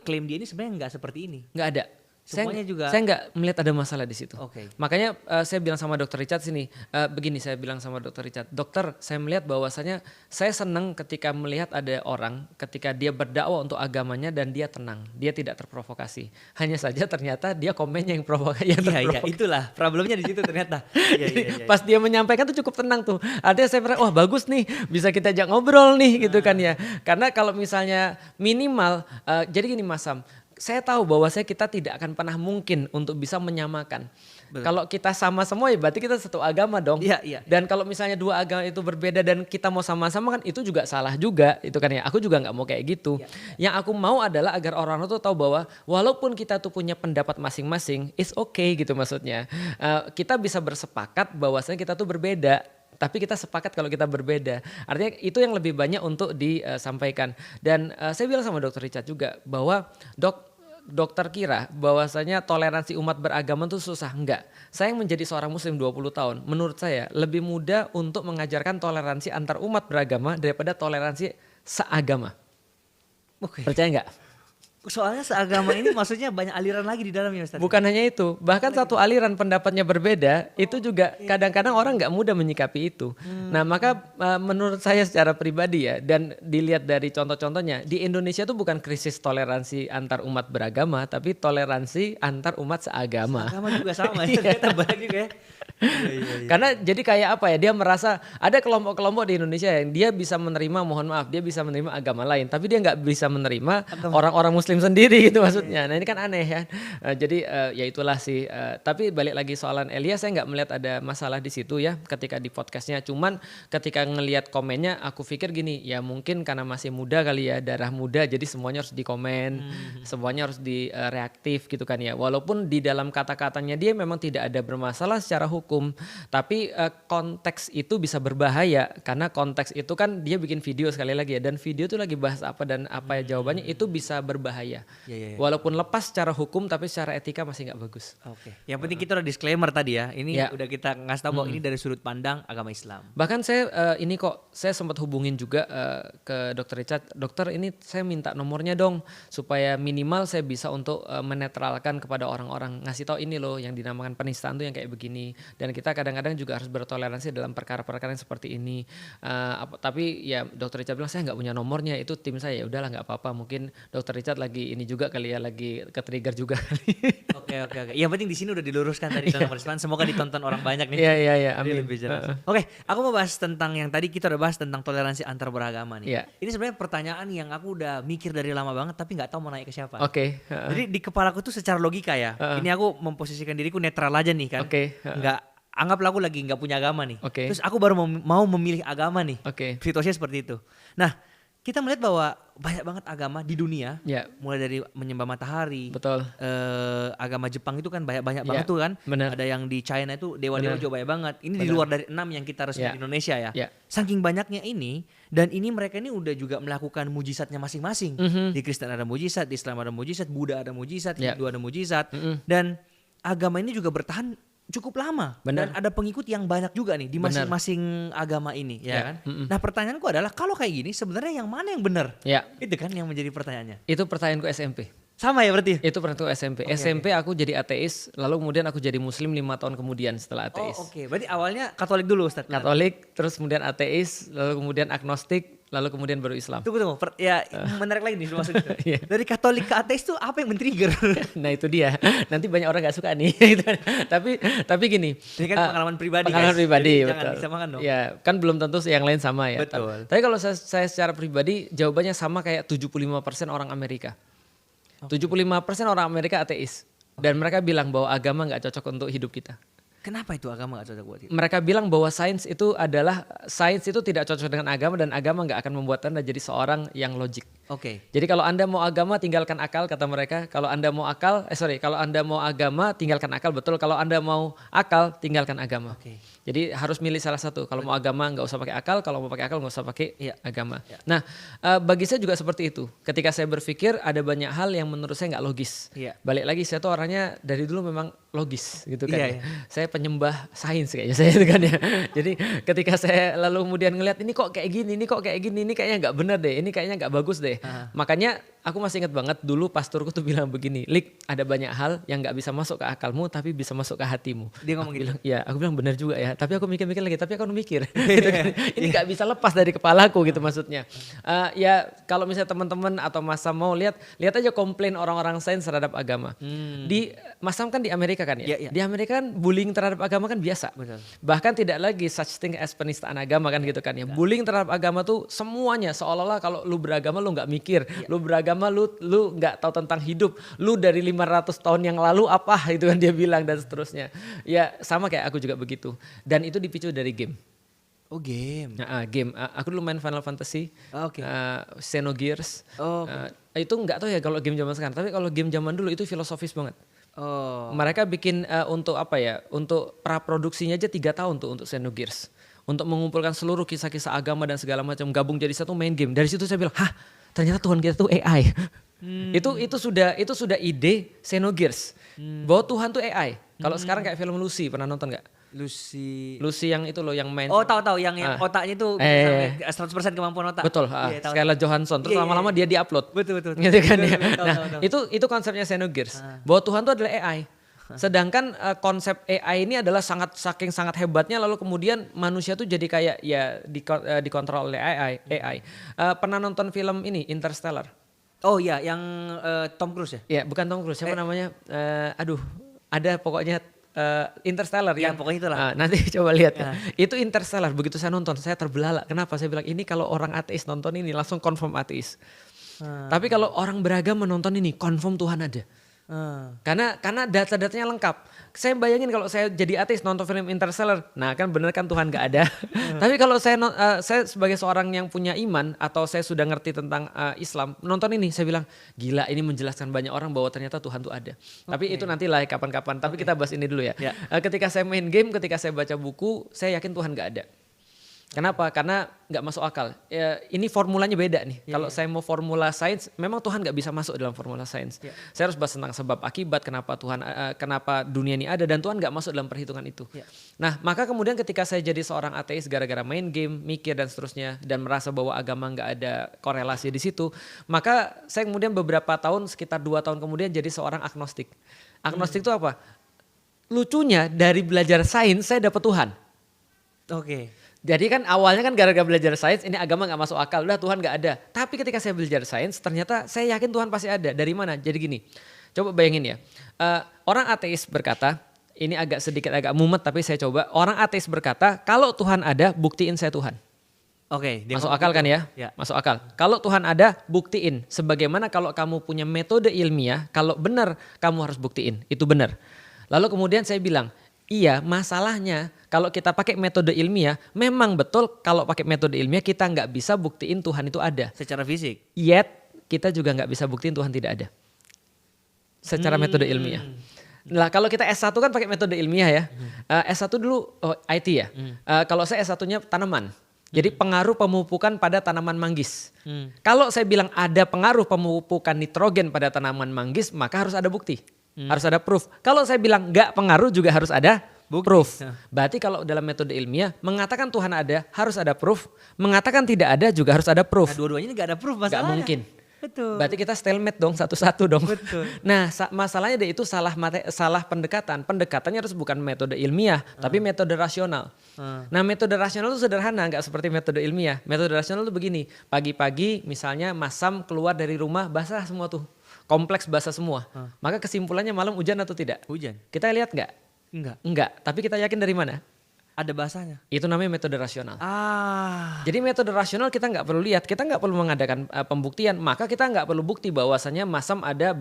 klaim dia ini sebenarnya nggak seperti ini? Nggak ada. Semuanya saya nggak melihat ada masalah di situ. Okay. Makanya saya bilang sama Dr. Richard sini, begini saya bilang sama Dr. Richard, dokter saya melihat bahwasanya saya senang ketika melihat ada orang ketika dia berdakwah untuk agamanya dan dia tenang, dia tidak terprovokasi. Hanya saja ternyata dia komennya yang provokasi. Iya, itulah problemnya di situ ternyata. Iya. Pas dia menyampaikan tuh cukup tenang tuh. Artinya saya pikir, wah bagus nih, bisa kita ajak ngobrol nih gitu kan ya. Karena kalau misalnya minimal, jadi gini Mas Sam, saya tahu bahwa kita tidak akan pernah mungkin untuk bisa menyamakan. Betul. Kalau kita sama semua ya berarti kita satu agama dong. Iya. Dan kalau misalnya dua agama itu berbeda dan kita mau sama-sama kan itu juga salah juga. Itu kan ya, aku juga gak mau kayak gitu. Yang aku mau adalah agar orang itu tahu bahwa walaupun kita tuh punya pendapat masing-masing, it's okay gitu maksudnya. Kita bisa bersepakat bahwasanya kita tuh berbeda. Tapi kita sepakat kalau kita berbeda. Artinya itu yang lebih banyak untuk disampaikan. Dan saya bilang sama Dr. Richard juga bahwa dokter kira bahwasanya toleransi umat beragama itu susah. Enggak. Saya yang menjadi seorang muslim 20 tahun, menurut saya lebih mudah untuk mengajarkan toleransi antar umat beragama daripada toleransi seagama. Percaya enggak? Soalnya seagama ini maksudnya banyak aliran lagi di dalamnya Ustaz. Bukan hanya itu, bahkan satu aliran pendapatnya berbeda, itu juga kadang-kadang orang nggak mudah menyikapi itu. Nah maka menurut saya secara pribadi ya, dan dilihat dari contoh-contohnya, di Indonesia itu bukan krisis toleransi antar umat beragama, tapi toleransi antar umat seagama. Seagama juga sama ya, ternyata banyak juga ya. Karena jadi kayak apa ya, dia merasa ada kelompok-kelompok di Indonesia yang dia bisa menerima, mohon maaf, dia bisa menerima agama lain, tapi dia nggak bisa menerima orang-orang muslim sendiri gitu maksudnya. Nah ini kan aneh ya. Jadi ya itulah sih. Tapi balik lagi soalan Elia, saya nggak melihat ada masalah di situ ya ketika di podcastnya. Cuman ketika ngelihat komennya, aku pikir gini, ya mungkin karena masih muda kali ya, darah muda, jadi semuanya harus dikomen, semuanya harus direaktif gitu kan ya. Walaupun di dalam kata-katanya dia memang tidak ada bermasalah secara hukum, tapi konteks itu bisa berbahaya karena konteks itu kan dia bikin video sekali lagi ya, dan video itu lagi bahas apa dan apa ya jawabannya, itu bisa berbahaya. Walaupun lepas secara hukum tapi secara etika masih nggak bagus. Yang penting kita udah disclaimer tadi ya, ini udah kita ngasih tahu bahwa ini dari sudut pandang agama Islam. Bahkan saya saya sempat hubungin juga ke Dr. Richard, dokter ini saya minta nomornya dong supaya minimal saya bisa untuk menetralkan kepada orang-orang, ngasih tahu ini loh yang dinamakan penistaan tuh yang kayak begini, dan kita kadang-kadang juga harus bertoleransi dalam perkara-perkara yang seperti ini. Tapi ya Dr. Richard bilang saya nggak punya nomornya, itu tim saya. Ya udahlah nggak apa-apa, mungkin Dr. Richard lagi ini juga kali ya, lagi ke-trigger juga kali. Oke. Yang penting di sini udah diluruskan tadi tentang penistaan, semoga ditonton orang banyak nih. Iya, amin. Lebih jelas. Oke, aku mau bahas tentang yang tadi kita udah bahas tentang toleransi antar beragama nih. Ini sebenarnya pertanyaan yang aku udah mikir dari lama banget tapi nggak tahu mau nanya ke siapa. Jadi di kepalaku tuh secara logika ya. Ini aku memposisikan diriku netral aja nih kan. Nggak, anggaplah aku lagi nggak punya agama nih. Terus aku baru mau memilih agama nih. Situasinya seperti itu. Nah, kita melihat bahwa banyak banget agama di dunia, mulai dari menyembah matahari, agama Jepang itu kan banyak banget tuh kan. Ada yang di China itu dewa-dewa juga banyak banget. Ini di luar dari 6 yang kita resmi di Indonesia ya. Saking banyaknya ini, dan ini mereka ini udah juga melakukan mujizatnya masing-masing. Di Kristen ada mujizat, di Islam ada mujizat, Buddha ada mujizat, Hindu ada mujizat, dan agama ini juga bertahan cukup lama. Dan ada pengikut yang banyak juga nih di masing-masing agama ini, ya kan? Nah, pertanyaanku adalah kalau kayak gini sebenarnya yang mana yang benar? Itu kan yang menjadi pertanyaannya. Itu pertanyaanku SMP. Sama ya berarti? Itu pertanyaanku SMP. SMP aku jadi ateis, lalu kemudian aku jadi muslim 5 tahun kemudian setelah ateis. Berarti awalnya Katolik dulu, Ustaz? Katolik, terus kemudian ateis, lalu kemudian agnostik, lalu kemudian baru Islam. Tunggu. Menarik lagi nih maksudnya. Dari Katolik ke ateis tuh apa yang men-trigger? Nah itu dia. Nanti banyak orang gak suka nih. tapi gini. Ini kan pengalaman pribadi. Pengalaman pribadi, betul. Jangan disamakan dong. Ya kan belum tentu yang lain sama ya. Betul. Tapi kalau saya secara pribadi jawabannya sama kayak 75% orang Amerika. 75% orang Amerika ateis. Dan mereka bilang bahwa agama gak cocok untuk hidup kita. Kenapa itu agama gak cocok buat kita? Mereka bilang bahwa sains itu tidak cocok dengan agama, dan agama gak akan membuat Anda jadi seorang yang logik. Jadi kalau Anda mau agama tinggalkan akal, kata mereka. Kalau Anda mau agama tinggalkan akal, betul. Kalau Anda mau akal tinggalkan agama. Jadi harus milih salah satu. Kalau mau agama nggak usah pakai akal, kalau mau pakai akal nggak usah pakai agama. Nah, bagi saya juga seperti itu. Ketika saya berpikir ada banyak hal yang menurut saya nggak logis. Balik lagi, saya tuh orangnya dari dulu memang logis gitu kan. Saya penyembah sains kayaknya saya itu kan ya. Jadi ketika saya lalu kemudian ngelihat ini kok kayak gini, ini kayaknya nggak benar deh, ini kayaknya nggak bagus deh. Makanya aku masih ingat banget dulu pastorku tuh bilang begini, Lik, ada banyak hal yang nggak bisa masuk ke akalmu tapi bisa masuk ke hatimu. Dia ngomong gitu. Aku bilang benar juga ya. Tapi aku mikir-mikir lagi, tapi aku mikir. Gitu kan. Ini nggak bisa lepas dari kepalaku gitu maksudnya. Ya kalau misalnya teman-teman atau Mas Sam mau lihat aja komplain orang-orang sains terhadap agama. Di Mas Sam kan di Amerika kan ya. Di Amerika kan bullying terhadap agama kan biasa. Betul. Bahkan tidak lagi such thing as penistaan agama kan gitu kan ya. Bullying terhadap agama tuh semuanya seolah-olah kalau lu beragama lu nggak mikir, lu beragama lu nggak tahu tentang hidup, lu dari 500 tahun yang lalu apa itu kan dia bilang, dan seterusnya. Ya sama kayak aku juga begitu. Dan itu dipicu dari game. Game. Game. Aku dulu main Final Fantasy, Xenogears. Itu nggak tahu ya kalau game zaman sekarang. Tapi kalau game zaman dulu itu filosofis banget. Mereka bikin untuk apa ya? Untuk praproduksinya aja 3 tahun tuh untuk Xenogears. Untuk mengumpulkan seluruh kisah-kisah agama dan segala macam, gabung jadi satu main game. Dari situ saya bilang, ternyata Tuhan kita tuh AI. Itu sudah ide Xenogears. Bahwa Tuhan tuh AI. Kalau sekarang kayak film Lucy, pernah nonton nggak? Lucy yang itu loh, yang main. Tahu yang otaknya itu 100% kemampuan otak. Betul. Scarlett Johansson. Terus lama-lama dia diupload. Betul. Gitu kan ya. Nah, itu konsepnya Xenogears. Bahwa Tuhan itu adalah AI. Sedangkan konsep AI ini adalah sangat hebatnya, lalu kemudian manusia tuh jadi kayak ya dikontrol oleh AI. Pernah nonton film ini Interstellar? Oh iya, yang Tom Cruise ya? Iya, bukan Tom Cruise, siapa namanya? Ada pokoknya Interstellar ya, pokoknya itulah. Nanti coba lihat ya. Itu Interstellar, begitu saya nonton saya terbelalak. Kenapa? Saya bilang ini kalau orang ateis nonton ini langsung confirm ateis. Tapi kalau orang beragama menonton ini confirm Tuhan ada. Karena data-datanya lengkap. Saya bayangin kalau saya jadi ateis nonton film Interstellar, nah kan bener kan Tuhan gak ada. Tapi kalau saya sebagai seorang yang punya iman atau saya sudah ngerti tentang Islam, nonton ini saya bilang gila, ini menjelaskan banyak orang bahwa ternyata Tuhan tuh ada. Tapi itu nanti lah kapan-kapan. Tapi kita bahas ini dulu ya. Ketika saya main game, ketika saya baca buku, saya yakin Tuhan gak ada. Kenapa? Karena nggak masuk akal. Ya, ini formulanya beda nih. Kalau saya mau formula sains, memang Tuhan nggak bisa masuk dalam formula sains. Saya harus bahas tentang sebab akibat, kenapa dunia ini ada, dan Tuhan nggak masuk dalam perhitungan itu. Nah, maka kemudian ketika saya jadi seorang ateis gara-gara main game, mikir dan seterusnya, dan merasa bahwa agama nggak ada korelasi di situ, maka saya kemudian beberapa tahun, sekitar 2 tahun kemudian jadi seorang agnostik. Agnostik itu apa? Lucunya dari belajar sains saya dapat Tuhan. Jadi kan awalnya kan gara-gara belajar sains ini agama gak masuk akal, udah Tuhan gak ada. Tapi ketika saya belajar sains ternyata saya yakin Tuhan pasti ada. Dari mana? Jadi gini, coba bayangin ya. Orang ateis berkata, ini agak mumet tapi saya coba. Orang ateis berkata kalau Tuhan ada buktiin saya Tuhan. Masuk akal kan ya? Masuk akal. Kalau Tuhan ada buktiin. Sebagaimana kalau kamu punya metode ilmiah, kalau benar kamu harus buktiin. Itu benar. Lalu kemudian saya bilang, iya, masalahnya kalau kita pakai metode ilmiah, memang betul kalau pakai metode ilmiah kita nggak bisa buktiin Tuhan itu ada. Secara fisik? Yet kita juga nggak bisa buktiin Tuhan tidak ada. Secara metode ilmiah. Nah kalau kita S1 kan pakai metode ilmiah ya. S1 dulu IT ya. Kalau saya S1-nya tanaman. Jadi pengaruh pemupukan pada tanaman manggis. Kalau saya bilang ada pengaruh pemupukan nitrogen pada tanaman manggis, maka harus ada bukti. Harus ada proof. Kalau saya bilang nggak pengaruh juga harus ada proof. Berarti kalau dalam metode ilmiah mengatakan Tuhan ada harus ada proof, mengatakan tidak ada juga harus ada proof. Nah, dua-duanya ini nggak ada proof masalahnya. Nggak mungkin. Betul. Berarti kita stalemate dong satu-satu dong. Betul. Nah masalahnya itu salah pendekatan. Pendekatannya harus bukan metode ilmiah tapi metode rasional. Nah metode rasional itu sederhana, nggak seperti metode ilmiah. Metode rasional itu begini, pagi-pagi misalnya Masam keluar dari rumah basah semua tuh. Kompleks basah semua. Maka kesimpulannya malam hujan atau tidak? Hujan. Kita lihat nggak? Enggak. Tapi kita yakin dari mana? Ada bahasanya. Itu namanya metode rasional. Jadi metode rasional kita nggak perlu lihat, kita nggak perlu mengadakan pembuktian, maka kita nggak perlu bukti bahwasannya Masam ada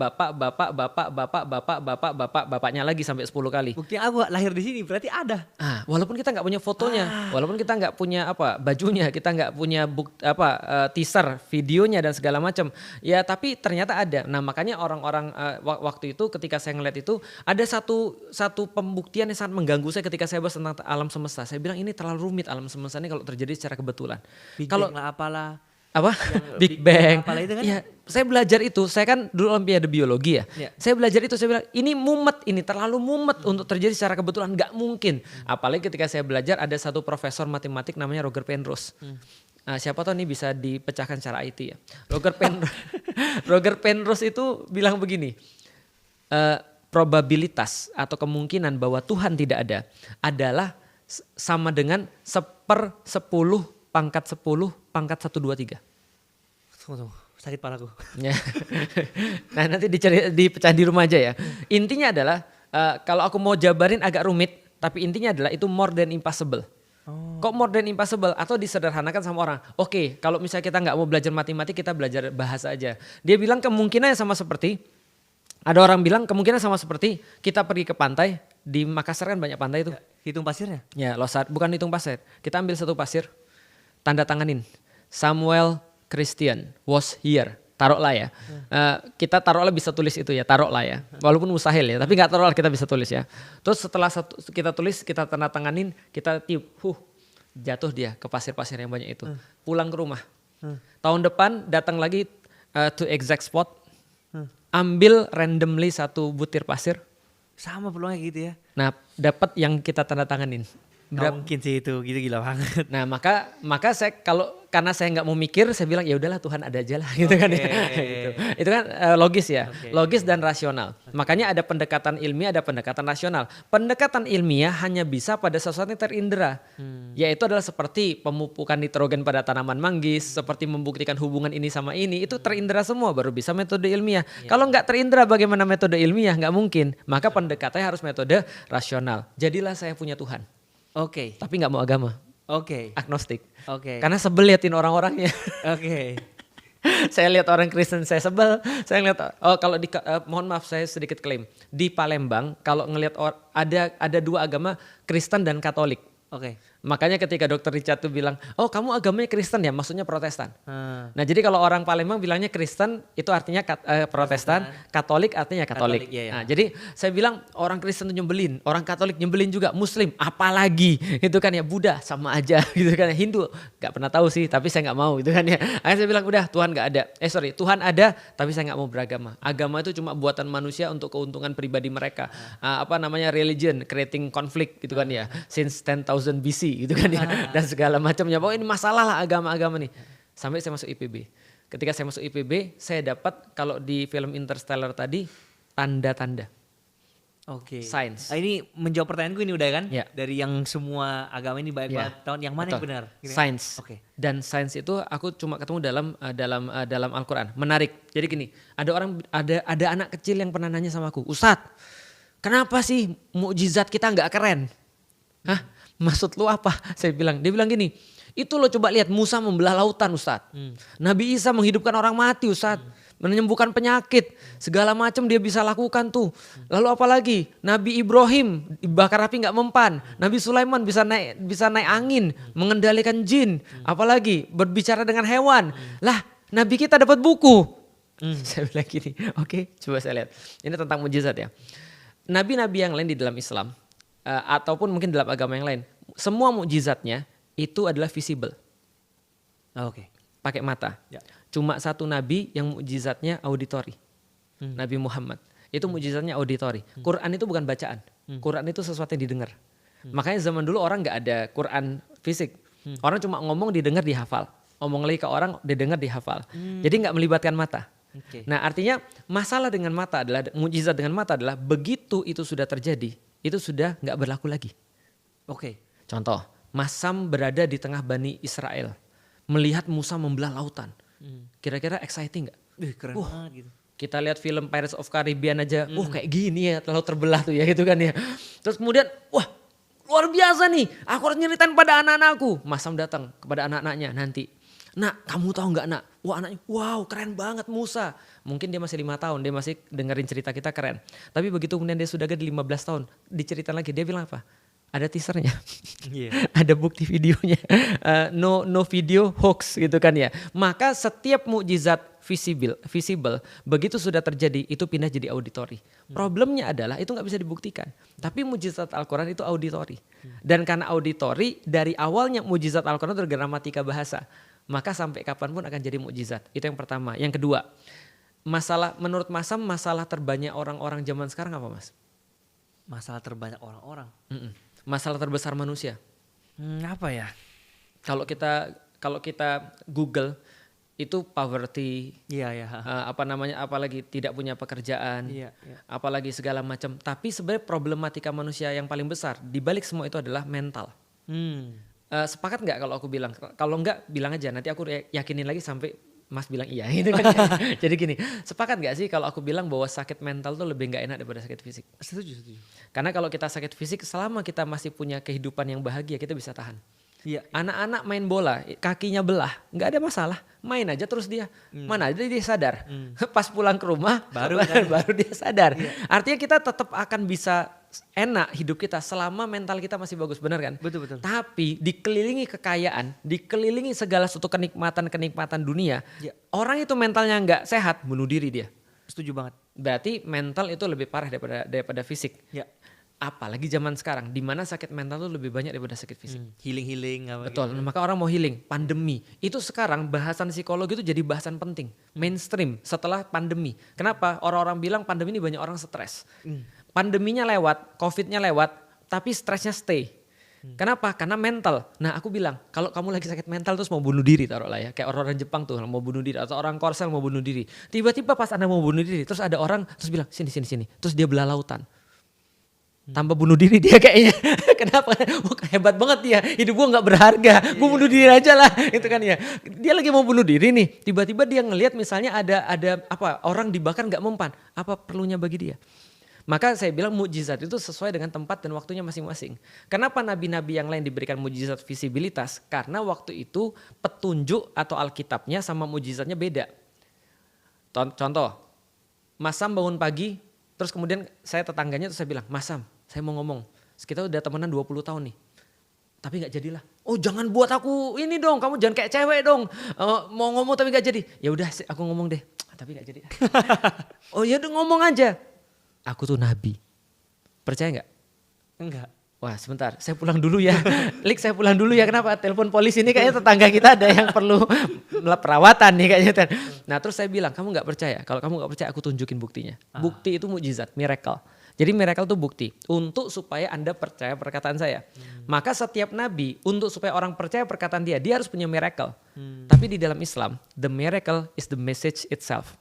bapaknya lagi sampai 10 kali. Bukti aku lahir di sini berarti ada. Walaupun kita nggak punya fotonya, walaupun kita nggak punya bajunya, kita nggak punya teaser, videonya dan segala macam. Ya tapi ternyata ada. Nah makanya orang-orang waktu itu ketika saya ngeliat itu ada satu pembuktian yang sangat mengganggu saya ketika saya bahas tentang alam semesta. Saya bilang ini terlalu rumit alam semesta ini kalau terjadi secara kebetulan. Kalau apalah. Big Bang. Apalah itu kan? Ya, saya belajar itu. Saya kan dulu olimpiade biologi ya. Saya belajar itu, saya bilang ini mumet, ini terlalu mumet untuk terjadi secara kebetulan, nggak mungkin. Apalagi ketika saya belajar ada satu profesor matematik namanya Roger Penrose. Siapa tahu ini bisa dipecahkan secara IT ya. Roger Penrose itu bilang begini. Probabilitas atau kemungkinan bahwa Tuhan tidak ada adalah sama dengan 1/10 pangkat 10 pangkat 1/23. Tunggu, sakit palaku. Nah nanti dipecah di rumah aja ya. Intinya adalah kalau aku mau jabarin agak rumit, tapi intinya adalah itu more than impossible. Kok more than impossible? Atau disederhanakan sama orang. Oke, kalau misalnya kita nggak mau belajar matematik, kita belajar bahasa aja. Dia bilang kemungkinannya sama seperti, ada orang bilang kemungkinan sama seperti kita pergi ke pantai, di Makassar kan banyak pantai itu. Hitung pasirnya? Ya, Losar, bukan hitung pasir. Kita ambil satu pasir, tanda tanganin. Samuel Christian was here. Taruhlah ya. Kita taruhlah bisa tulis itu ya, taruhlah ya. Walaupun mustahil ya, tapi nggak taruhlah kita bisa tulis ya. Terus setelah kita tulis, kita tanda tanganin, kita tiup, jatuh dia ke pasir-pasir yang banyak itu. Pulang ke rumah. Tahun depan datang lagi to exact spot. Ambil randomly satu butir pasir. Sama peluangnya gitu ya. Nah, dapat yang kita tanda tanganin. Nggak mungkin sih itu, gitu gila banget. Nah maka saya karena saya nggak mau mikir, saya bilang ya udahlah Tuhan ada aja lah gitu kan ya. Gitu. Itu kan logis ya, logis dan rasional. Makanya ada pendekatan ilmiah, ada pendekatan rasional. Pendekatan ilmiah hanya bisa pada sesuatu yang terindera, yaitu adalah seperti pemupukan nitrogen pada tanaman manggis, seperti membuktikan hubungan ini sama ini, itu terindera semua baru bisa metode ilmiah. Kalau nggak terindera bagaimana metode ilmiah? Nggak mungkin. Maka pendekatannya harus metode rasional. Jadilah saya punya Tuhan. Tapi nggak mau agama. Agnostik. Karena sebel liatin orang-orangnya. Saya lihat orang Kristen saya sebel. Saya lihat kalau mohon maaf saya sedikit klaim. Di Palembang kalau ngelihat ada 2 agama, Kristen dan Katolik. Makanya ketika Dr. Richard tuh bilang, oh kamu agamanya Kristen ya, maksudnya Protestan. Nah jadi kalau orang Palembang bilangnya Kristen itu artinya Protestan, Katolik artinya Katolik. Nah, jadi saya bilang orang Kristen tuh nyebelin, orang Katolik nyebelin juga, Muslim apalagi itu kan ya, Buddha sama aja gitu kan ya, Hindu gak pernah tahu sih tapi saya gak mau gitu kan ya. Akhirnya saya bilang udah Tuhan gak ada, Tuhan ada tapi saya gak mau beragama. Agama itu cuma buatan manusia untuk keuntungan pribadi mereka. Religion creating conflict gitu kan ya, since 10,000 BC gitu kan ya, dan segala macamnya. Pokoknya ini masalah lah agama-agama nih. Sampai saya masuk IPB. Ketika saya masuk IPB, saya dapat kalau di film Interstellar tadi tanda-tanda. Science. Ini menjawab pertanyaanku ini udah kan? Dari yang semua agama ini baik banget tahun yang mana yang benar? Science. Dan science itu aku cuma ketemu dalam Al-Quran. Menarik. Jadi gini, ada anak kecil yang pernah nanya sama aku, Ustadz, kenapa sih mukjizat kita nggak keren? Hah? Maksud lu apa? Dia bilang gini, itu lo coba lihat Musa membelah lautan Ustadz. Nabi Isa menghidupkan orang mati Ustadz. Menyembuhkan penyakit. Segala macam dia bisa lakukan tuh. Lalu apalagi? Nabi Ibrahim bakar api gak mempan. Nabi Sulaiman bisa naik angin. Mengendalikan jin. Apalagi? Berbicara dengan hewan. Lah Nabi kita dapat buku. Saya bilang gini, oke, coba saya lihat. Ini tentang mujizat ya. Nabi-nabi yang lain di dalam Islam. Ataupun mungkin dalam agama yang lain, semua mukjizatnya itu adalah visible. Pakai mata. Cuma satu nabi yang mukjizatnya auditory. Nabi Muhammad. Itu mukjizatnya auditory. Quran itu bukan bacaan. Quran itu sesuatu yang didengar. Makanya zaman dulu orang nggak ada Quran fisik. Orang cuma ngomong, didengar, dihafal. Ngomong lagi ke orang, didengar, dihafal. Jadi nggak melibatkan mata. Nah artinya masalah dengan mata adalah, mukjizat dengan mata adalah begitu itu sudah terjadi, itu sudah nggak berlaku lagi. Contoh, Masam berada di tengah Bani Israel, melihat Musa membelah lautan. Kira-kira exciting nggak? Keren banget gitu. Kita lihat film Pirates of Caribbean aja, kayak gini ya, laut terbelah tuh ya gitu kan ya. Terus kemudian, wah luar biasa nih, aku harus nyeritain pada anak-anakku. Masam datang kepada anak-anaknya nanti. Nak, kamu tahu nggak nak? Wah anaknya, wow keren banget Musa. Mungkin dia masih 5 tahun, dia masih dengerin cerita kita keren. Tapi begitu kemudian dia sudah gede 15 tahun, diceritain lagi, dia bilang apa? Ada teasernya, ada bukti videonya, no video hoax gitu kan ya. Maka setiap mukjizat visible, begitu sudah terjadi itu pindah jadi auditory. Problemnya adalah itu nggak bisa dibuktikan. Tapi mukjizat Al-Quran itu auditory. Dan karena auditory, dari awalnya mukjizat Al-Quran itu gramatika bahasa. Maka sampai kapanpun akan jadi mukjizat. Itu yang pertama. Yang kedua, menurut Masam masalah terbanyak orang-orang zaman sekarang apa Mas? Masalah terbanyak orang-orang? Masalah terbesar manusia. Apa ya? Kalau kita Google itu poverty, apalagi tidak punya pekerjaan, apalagi segala macam. Tapi sebenarnya problematika manusia yang paling besar di balik semua itu adalah mental. Sepakat nggak kalau aku bilang? Kalau nggak bilang aja, nanti aku yakinin lagi sampai Mas bilang iya gitu kan. Jadi gini, sepakat gak sih kalau aku bilang bahwa sakit mental tuh lebih gak enak daripada sakit fisik? Setuju. Karena kalau kita sakit fisik, selama kita masih punya kehidupan yang bahagia, kita bisa tahan. Anak-anak main bola, kakinya belah, gak ada masalah. Main aja terus dia, mana aja dia sadar. Pas pulang ke rumah, baru dia sadar. Artinya kita tetap akan bisa enak hidup kita selama mental kita masih bagus, benar kan? Betul. Tapi dikelilingi kekayaan, dikelilingi segala suatu kenikmatan dunia, orang itu mentalnya nggak sehat, bunuh diri dia. Setuju banget. Berarti mental itu lebih parah daripada fisik. Apalagi zaman sekarang, di mana sakit mental itu lebih banyak daripada sakit fisik. Healing. Betul. Maka orang mau healing. Pandemi itu sekarang bahasan psikologi itu jadi bahasan penting, mainstream setelah pandemi. Kenapa? Orang-orang bilang pandemi ini banyak orang stres. Pandeminya lewat, covidnya lewat, tapi stresnya stay. Kenapa? Karena mental. Nah aku bilang kalau kamu lagi sakit mental terus mau bunuh diri taruhlah ya. Kayak orang-orang Jepang tuh mau bunuh diri atau orang Korsel mau bunuh diri. Tiba-tiba pas Anda mau bunuh diri terus ada orang terus bilang sini. Terus dia belah lautan. Tanpa bunuh diri dia kayaknya. Kenapa? Hebat banget dia. Hidup gua gak berharga. Gua bunuh diri aja lah. Itu kan ya. Dia lagi mau bunuh diri nih. Tiba-tiba dia ngelihat misalnya ada apa orang dibakar gak mempan. Apa perlunya bagi dia? Maka saya bilang mukjizat itu sesuai dengan tempat dan waktunya masing-masing. Kenapa nabi-nabi yang lain diberikan mukjizat visibilitas? Karena waktu itu petunjuk atau Alkitabnya sama mukjizatnya beda. Contoh, Mas Sam bangun pagi, terus kemudian saya tetangganya terus saya bilang, Mas Sam, saya mau ngomong, kita udah temenan 20 tahun nih. Tapi gak jadilah. Oh jangan buat aku ini dong, kamu jangan kayak cewek dong. Mau ngomong tapi gak jadi. Ya udah aku ngomong deh, tapi gak jadi. Oh ya udah ngomong aja. Aku tuh nabi. Percaya gak? Enggak. Wah sebentar, saya pulang dulu ya. Lik saya pulang dulu ya, kenapa? Telepon polisi ini kayaknya tetangga kita ada yang perlu perawatan nih kayaknya. Nah terus saya bilang, kamu gak percaya? Kalau kamu gak percaya aku tunjukin buktinya. Bukti itu mukjizat, miracle. Jadi miracle itu bukti untuk supaya Anda percaya perkataan saya. Maka setiap nabi untuk supaya orang percaya perkataan dia harus punya miracle. Tapi di dalam Islam, the miracle is the message itself.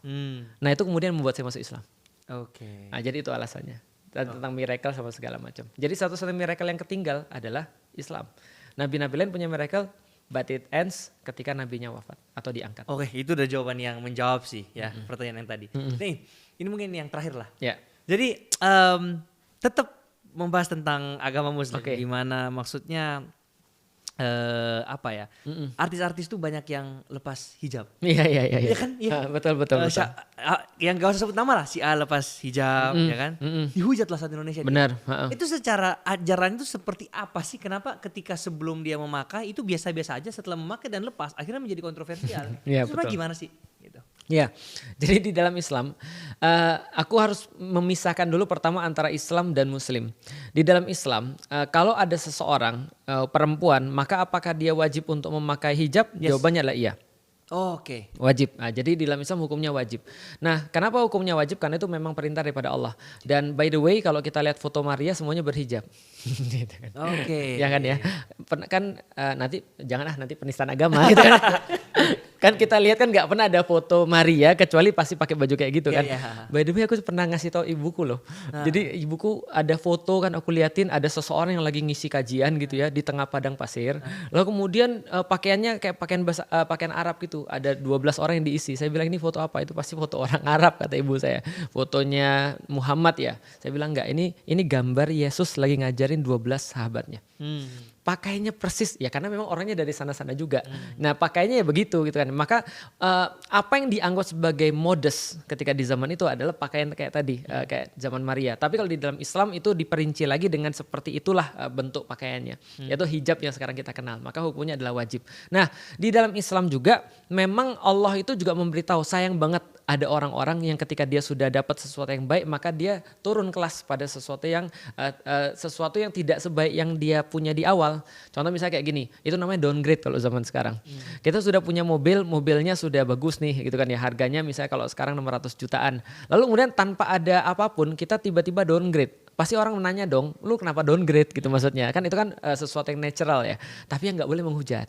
Nah itu kemudian membuat saya masuk Islam. Oke. Nah, jadi itu alasannya. Tentang miracle sama segala macam. Jadi satu-satunya miracle yang ketinggal adalah Islam. Nabi-nabi lain punya miracle, but it ends ketika nabinya wafat atau diangkat. Oke, itu udah jawaban yang menjawab sih ya pertanyaan yang tadi. Nih, ini mungkin yang terakhir lah. Ya. Jadi tetap membahas tentang agama Muslim. Gimana maksudnya apa ya? Artis-artis tuh banyak yang lepas hijab. Iya. Iya kan? Iya. Betul. Yang gak usah sebut nama lah, si A lepas hijab, ya kan? Dihujat lah saat Indonesia. Benar. Itu secara ajaran itu seperti apa sih? Kenapa ketika sebelum dia memakai itu biasa-biasa aja, setelah memakai dan lepas akhirnya menjadi kontroversial? Iya, sebenarnya gimana sih? Gitu. Ya, jadi di dalam Islam, aku harus memisahkan dulu pertama antara Islam dan Muslim. Di dalam Islam, kalau ada seseorang perempuan, maka apakah dia wajib untuk memakai hijab? Yes. Jawabannya adalah iya. Oke. Wajib. Nah, jadi di dalam Islam hukumnya wajib. Nah, kenapa hukumnya wajib? Karena itu memang perintah daripada Allah. Dan by the way, kalau kita lihat foto Maria semuanya berhijab. Gitu kan. Oke. Ya kan ya. Kan nanti nanti penistaan agama gitu kan. Kan kita lihat kan nggak pernah ada foto Maria kecuali pasti pakai baju kayak gitu kan. By the way aku pernah ngasih tahu ibuku loh. Jadi ibuku ada foto kan aku liatin ada seseorang yang lagi ngisi kajian gitu ya di tengah padang pasir. Lalu kemudian pakaiannya kayak pakaian Arab gitu. Ada 12 orang yang diisi. Saya bilang ini foto apa? Itu pasti foto orang Arab kata ibu saya. Fotonya Muhammad ya. Saya bilang enggak, ini gambar Yesus lagi ngajarin 12 sahabatnya. Pakainya persis ya karena memang orangnya dari sana-sana juga. Nah pakainya ya begitu gitu kan. Maka apa yang dianggap sebagai modest ketika di zaman itu adalah pakaian kayak tadi kayak zaman Maria. Tapi kalau di dalam Islam itu diperinci lagi dengan seperti itulah bentuk pakaiannya. Yaitu hijab yang sekarang kita kenal. Maka hukumnya adalah wajib. Nah di dalam Islam juga memang Allah itu juga memberitahu sayang banget ada orang-orang yang ketika dia sudah dapat sesuatu yang baik maka dia turun kelas pada sesuatu yang tidak sebaik yang dia punya di awal. Contoh misalnya kayak gini, itu namanya downgrade kalau zaman sekarang. Kita sudah punya mobilnya sudah bagus nih gitu kan ya, harganya misalnya kalau sekarang 600 jutaan. Lalu kemudian tanpa ada apapun kita tiba-tiba downgrade. Pasti orang menanya dong, lu kenapa downgrade gitu maksudnya. Kan itu kan sesuatu yang natural ya, tapi yang gak boleh menghujat.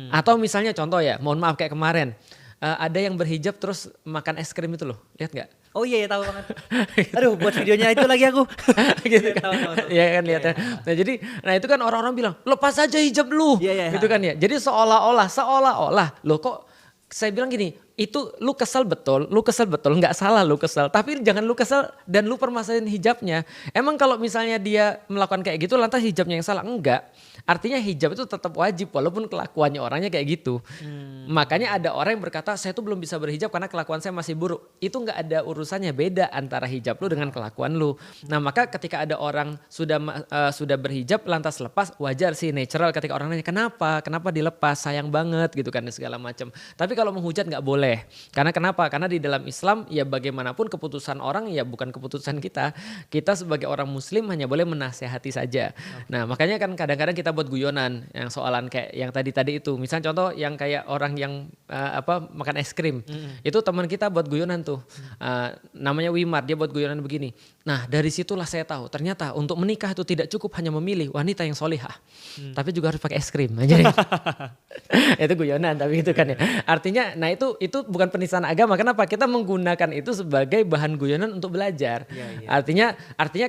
Atau misalnya contoh ya, mohon maaf kayak kemarin. Ada yang berhijab terus makan es krim itu loh, lihat nggak? Oh iya tahu banget. Aduh buat videonya itu lagi aku. Gitu kan? Iya kan lihat ya. Nah itu kan orang-orang bilang lepas aja hijab lu, gitu kan ya. Jadi seolah-olah loh kok saya bilang gini. Itu lu kesel betul, nggak salah lu kesel. Tapi jangan lu kesel dan lu permasalahin hijabnya. Emang kalau misalnya dia melakukan kayak gitu lantas hijabnya yang salah? Enggak. Artinya hijab itu tetap wajib walaupun kelakuannya orangnya kayak gitu. Makanya ada orang yang berkata saya tuh belum bisa berhijab karena kelakuan saya masih buruk. Itu nggak ada urusannya, beda antara hijab lu dengan kelakuan lu. Nah maka ketika ada orang sudah berhijab lantas lepas, wajar sih natural ketika orang nanya kenapa dilepas, sayang banget gitu kan segala macam. Tapi kalau menghujat nggak boleh. Karena kenapa? Karena di dalam Islam ya bagaimanapun keputusan orang ya bukan keputusan kita. Kita sebagai orang muslim hanya boleh menasehati saja. Nah makanya kan kadang-kadang kita buat guyonan, yang soalan kayak yang tadi itu. Misal contoh yang kayak orang yang makan es krim. Itu teman kita buat guyonan tuh. Namanya Wimar, dia buat guyonan begini. Nah, dari situlah saya tahu ternyata untuk menikah itu tidak cukup hanya memilih wanita yang solihah. Tapi juga harus pakai es krim. Jadi itu guyonan tapi itu kan ya. Artinya nah itu bukan penistaan agama. Kenapa? Kita menggunakan itu sebagai bahan guyonan untuk belajar. Artinya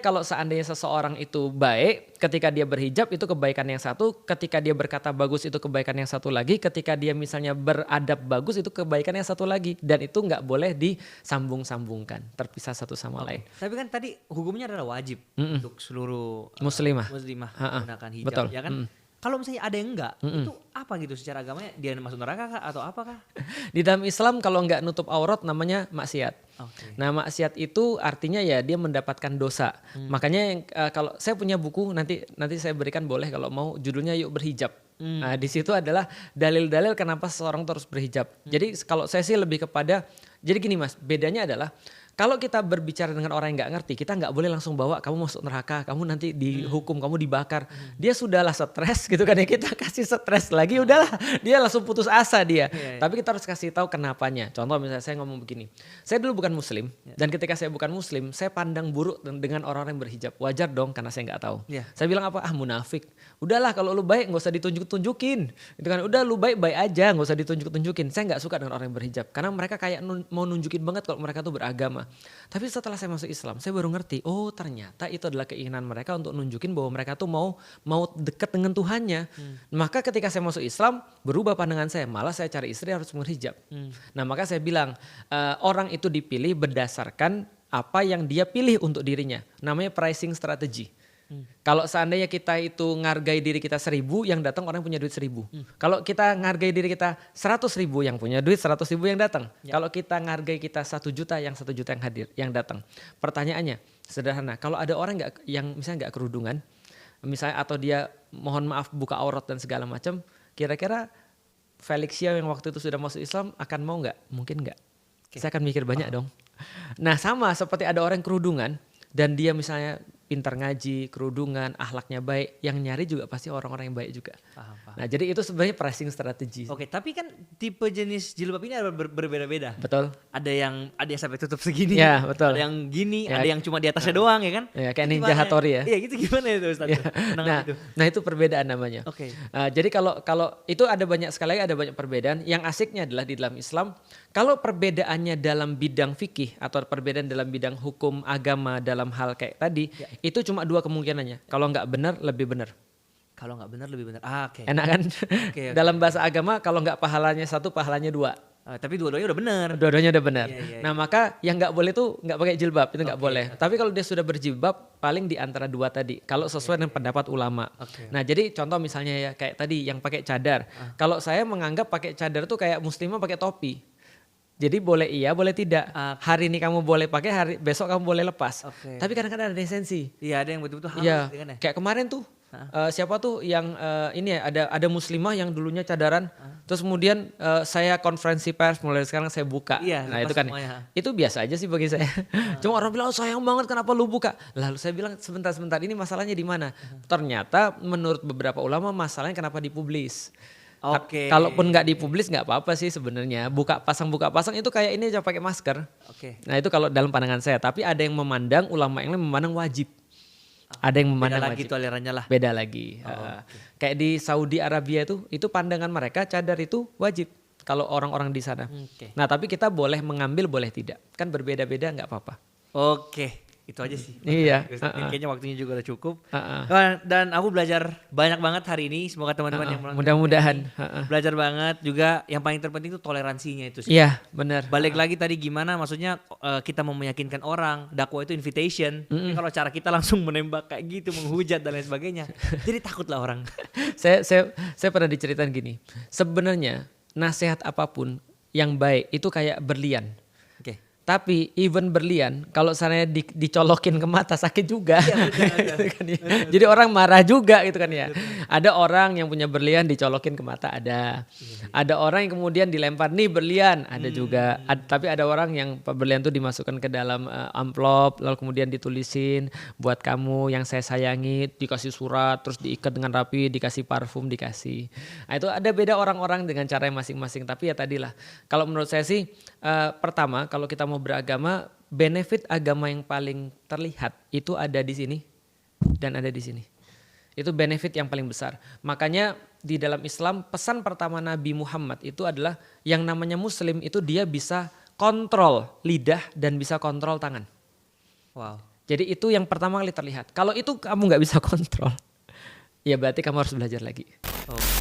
kalau seandainya seseorang itu baik, ketika dia berhijab itu kebaikan yang satu, ketika dia berkata bagus itu kebaikan yang satu lagi, ketika dia misalnya beradab bagus itu kebaikan yang satu lagi, dan itu nggak boleh disambung-sambungkan, terpisah satu sama lain. Tapi kan tadi hukumnya adalah wajib untuk seluruh muslimah menggunakan hijab. Betul. Ya kan? Kalau misalnya ada yang enggak, itu apa gitu secara agamanya? Dia masuk neraka kah atau apakah? Di dalam Islam kalau enggak nutup aurat namanya maksiat. Nah maksiat itu artinya ya dia mendapatkan dosa. Makanya kalau saya punya buku nanti saya berikan boleh kalau mau, judulnya Yuk Berhijab. Nah di situ adalah dalil-dalil kenapa seseorang terus berhijab. Jadi kalau saya sih lebih kepada, jadi gini Mas, bedanya adalah kalau kita berbicara dengan orang yang nggak ngerti, kita nggak boleh langsung bawa kamu masuk neraka, kamu nanti dihukum, kamu dibakar. Dia sudahlah stres gitu kan ya, kita kasih stres lagi, udahlah dia langsung putus asa dia. Tapi kita harus kasih tahu kenapanya. Contoh misalnya saya ngomong begini, saya dulu bukan muslim dan ketika saya bukan muslim, saya pandang buruk dengan orang-orang yang berhijab. Wajar dong karena saya nggak tahu. Saya bilang apa? Munafik. Udahlah kalau lu baik nggak usah ditunjuk-tunjukin. Itu kan udah lu baik-baik aja, nggak usah ditunjuk-tunjukin. Saya nggak suka dengan orang yang berhijab karena mereka kayak mau nunjukin banget kalau mereka tuh beragama. Tapi setelah saya masuk Islam, saya baru ngerti, oh ternyata itu adalah keinginan mereka untuk nunjukin bahwa mereka tuh mau dekat dengan Tuhannya. Maka ketika saya masuk Islam, berubah pandangan saya, malah saya cari istri harus berhijab. Nah maka saya bilang, orang itu dipilih berdasarkan apa yang dia pilih untuk dirinya. Namanya pricing strategy. Kalau seandainya kita itu ngargai diri kita 1.000, yang datang orang punya duit 1.000. Kalau kita ngargai diri kita 100.000, yang punya duit 100.000 yang datang. Kalau kita ngargai kita 1 juta, yang 1 juta yang hadir, yang datang. Pertanyaannya sederhana, kalau ada orang yang misalnya nggak kerudungan, misalnya atau dia mohon maaf buka aurat dan segala macam, kira-kira Felixia yang waktu itu sudah masuk Islam akan mau nggak? Mungkin nggak. Saya akan mikir banyak dong. Nah sama seperti ada orang kerudungan dan dia misalnya pintar ngaji, kerudungan, akhlaknya baik, yang nyari juga pasti orang-orang yang baik juga. Paham. Nah jadi itu sebenarnya pricing strategi. Tapi kan tipe jenis jilbab ini ada berbeda-beda. Betul. Ada yang sampai tutup segini. Ya betul. Ada yang gini, ada yang cuma di atasnya doang ya kan? Ya kayak Ninja Hattori ya. Iya gitu, gimana itu Ustaz? Nah itu perbedaan namanya. Jadi kalau itu ada banyak sekali, ada banyak perbedaan. Yang asiknya adalah di dalam Islam, kalau perbedaannya dalam bidang fikih atau perbedaan dalam bidang hukum agama dalam hal kayak tadi, itu cuma 2 kemungkinannya. Kalau nggak benar, lebih benar. Kalau nggak benar, lebih benar. Enak kan? Dalam bahasa agama, kalau nggak pahalanya 1, pahalanya 2. Tapi dua-duanya udah benar. Dua-duanya udah benar. Nah maka yang nggak boleh tuh nggak pakai jilbab, itu nggak boleh. Tapi kalau dia sudah berjilbab, paling di antara 2 tadi. Kalau sesuai dengan pendapat ulama. Nah jadi contoh misalnya ya kayak tadi yang pakai cadar. Kalau saya menganggap pakai cadar tuh kayak muslimah pakai topi. Jadi boleh iya, boleh tidak. Hari ini kamu boleh pakai, besok kamu boleh lepas. Tapi kadang-kadang ada esensi. Iya, ada yang betul-betul harus. Iya, kayak kemarin tuh, siapa tuh yang ini ya, ada muslimah yang dulunya cadaran, terus kemudian saya konferensi pers, mulai sekarang saya buka. Nah itu kan, itu biasa aja sih bagi saya. Cuma orang bilang, sayang banget kenapa lu buka. Lalu saya bilang, sebentar, ini masalahnya di mana? Ternyata menurut beberapa ulama masalahnya kenapa dipublis. Kalaupun nggak dipublis nggak apa-apa sih sebenarnya. Buka pasang itu kayak ini aja pakai masker. Nah itu kalau dalam pandangan saya. Tapi ada yang memandang, ulama yang lain memandang wajib. Ada yang memandang beda wajib. Lagi tolerannya lah. Beda lagi. Kayak di Saudi Arabia itu pandangan mereka cadar itu wajib kalau orang-orang di sana. Nah tapi kita boleh mengambil, boleh tidak. Kan berbeda-beda nggak apa-apa. Itu aja sih. Iya. Kayaknya waktunya juga udah cukup. Dan aku belajar banyak banget hari ini. Semoga teman-teman yang mudah-mudahan belajar banget juga. Yang paling terpenting itu toleransinya itu sih. Iya, benar. Balik lagi tadi gimana? Maksudnya kita mau meyakinkan orang. Dakwah itu invitation. Kalau cara kita langsung menembak kayak gitu, menghujat dan lain sebagainya, jadi takutlah orang. Saya pernah diceritain gini. Sebenarnya nasihat apapun yang baik itu kayak berlian. Tapi even berlian kalau misalnya dicolokin ke mata sakit juga. Iya, gitu kan ya. Jadi orang marah juga gitu kan ya. Ada orang yang punya berlian dicolokin ke mata ada. Ada orang yang kemudian dilempar nih berlian ada juga. Tapi ada orang yang berlian tuh dimasukkan ke dalam amplop lalu kemudian ditulisin buat kamu yang saya sayangi, dikasih surat terus diikat dengan rapi, dikasih parfum, dikasih. Nah, itu ada beda orang-orang dengan cara yang masing-masing. Tapi ya tadilah kalau menurut saya sih pertama kalau kita mau beragama, benefit agama yang paling terlihat itu ada di sini dan ada di sini. Itu benefit yang paling besar. Makanya di dalam Islam pesan pertama Nabi Muhammad itu adalah yang namanya muslim itu dia bisa kontrol lidah dan bisa kontrol tangan. Wow. Jadi itu yang pertama kali terlihat. Kalau itu kamu nggak bisa kontrol, ya berarti kamu harus belajar lagi. Oh.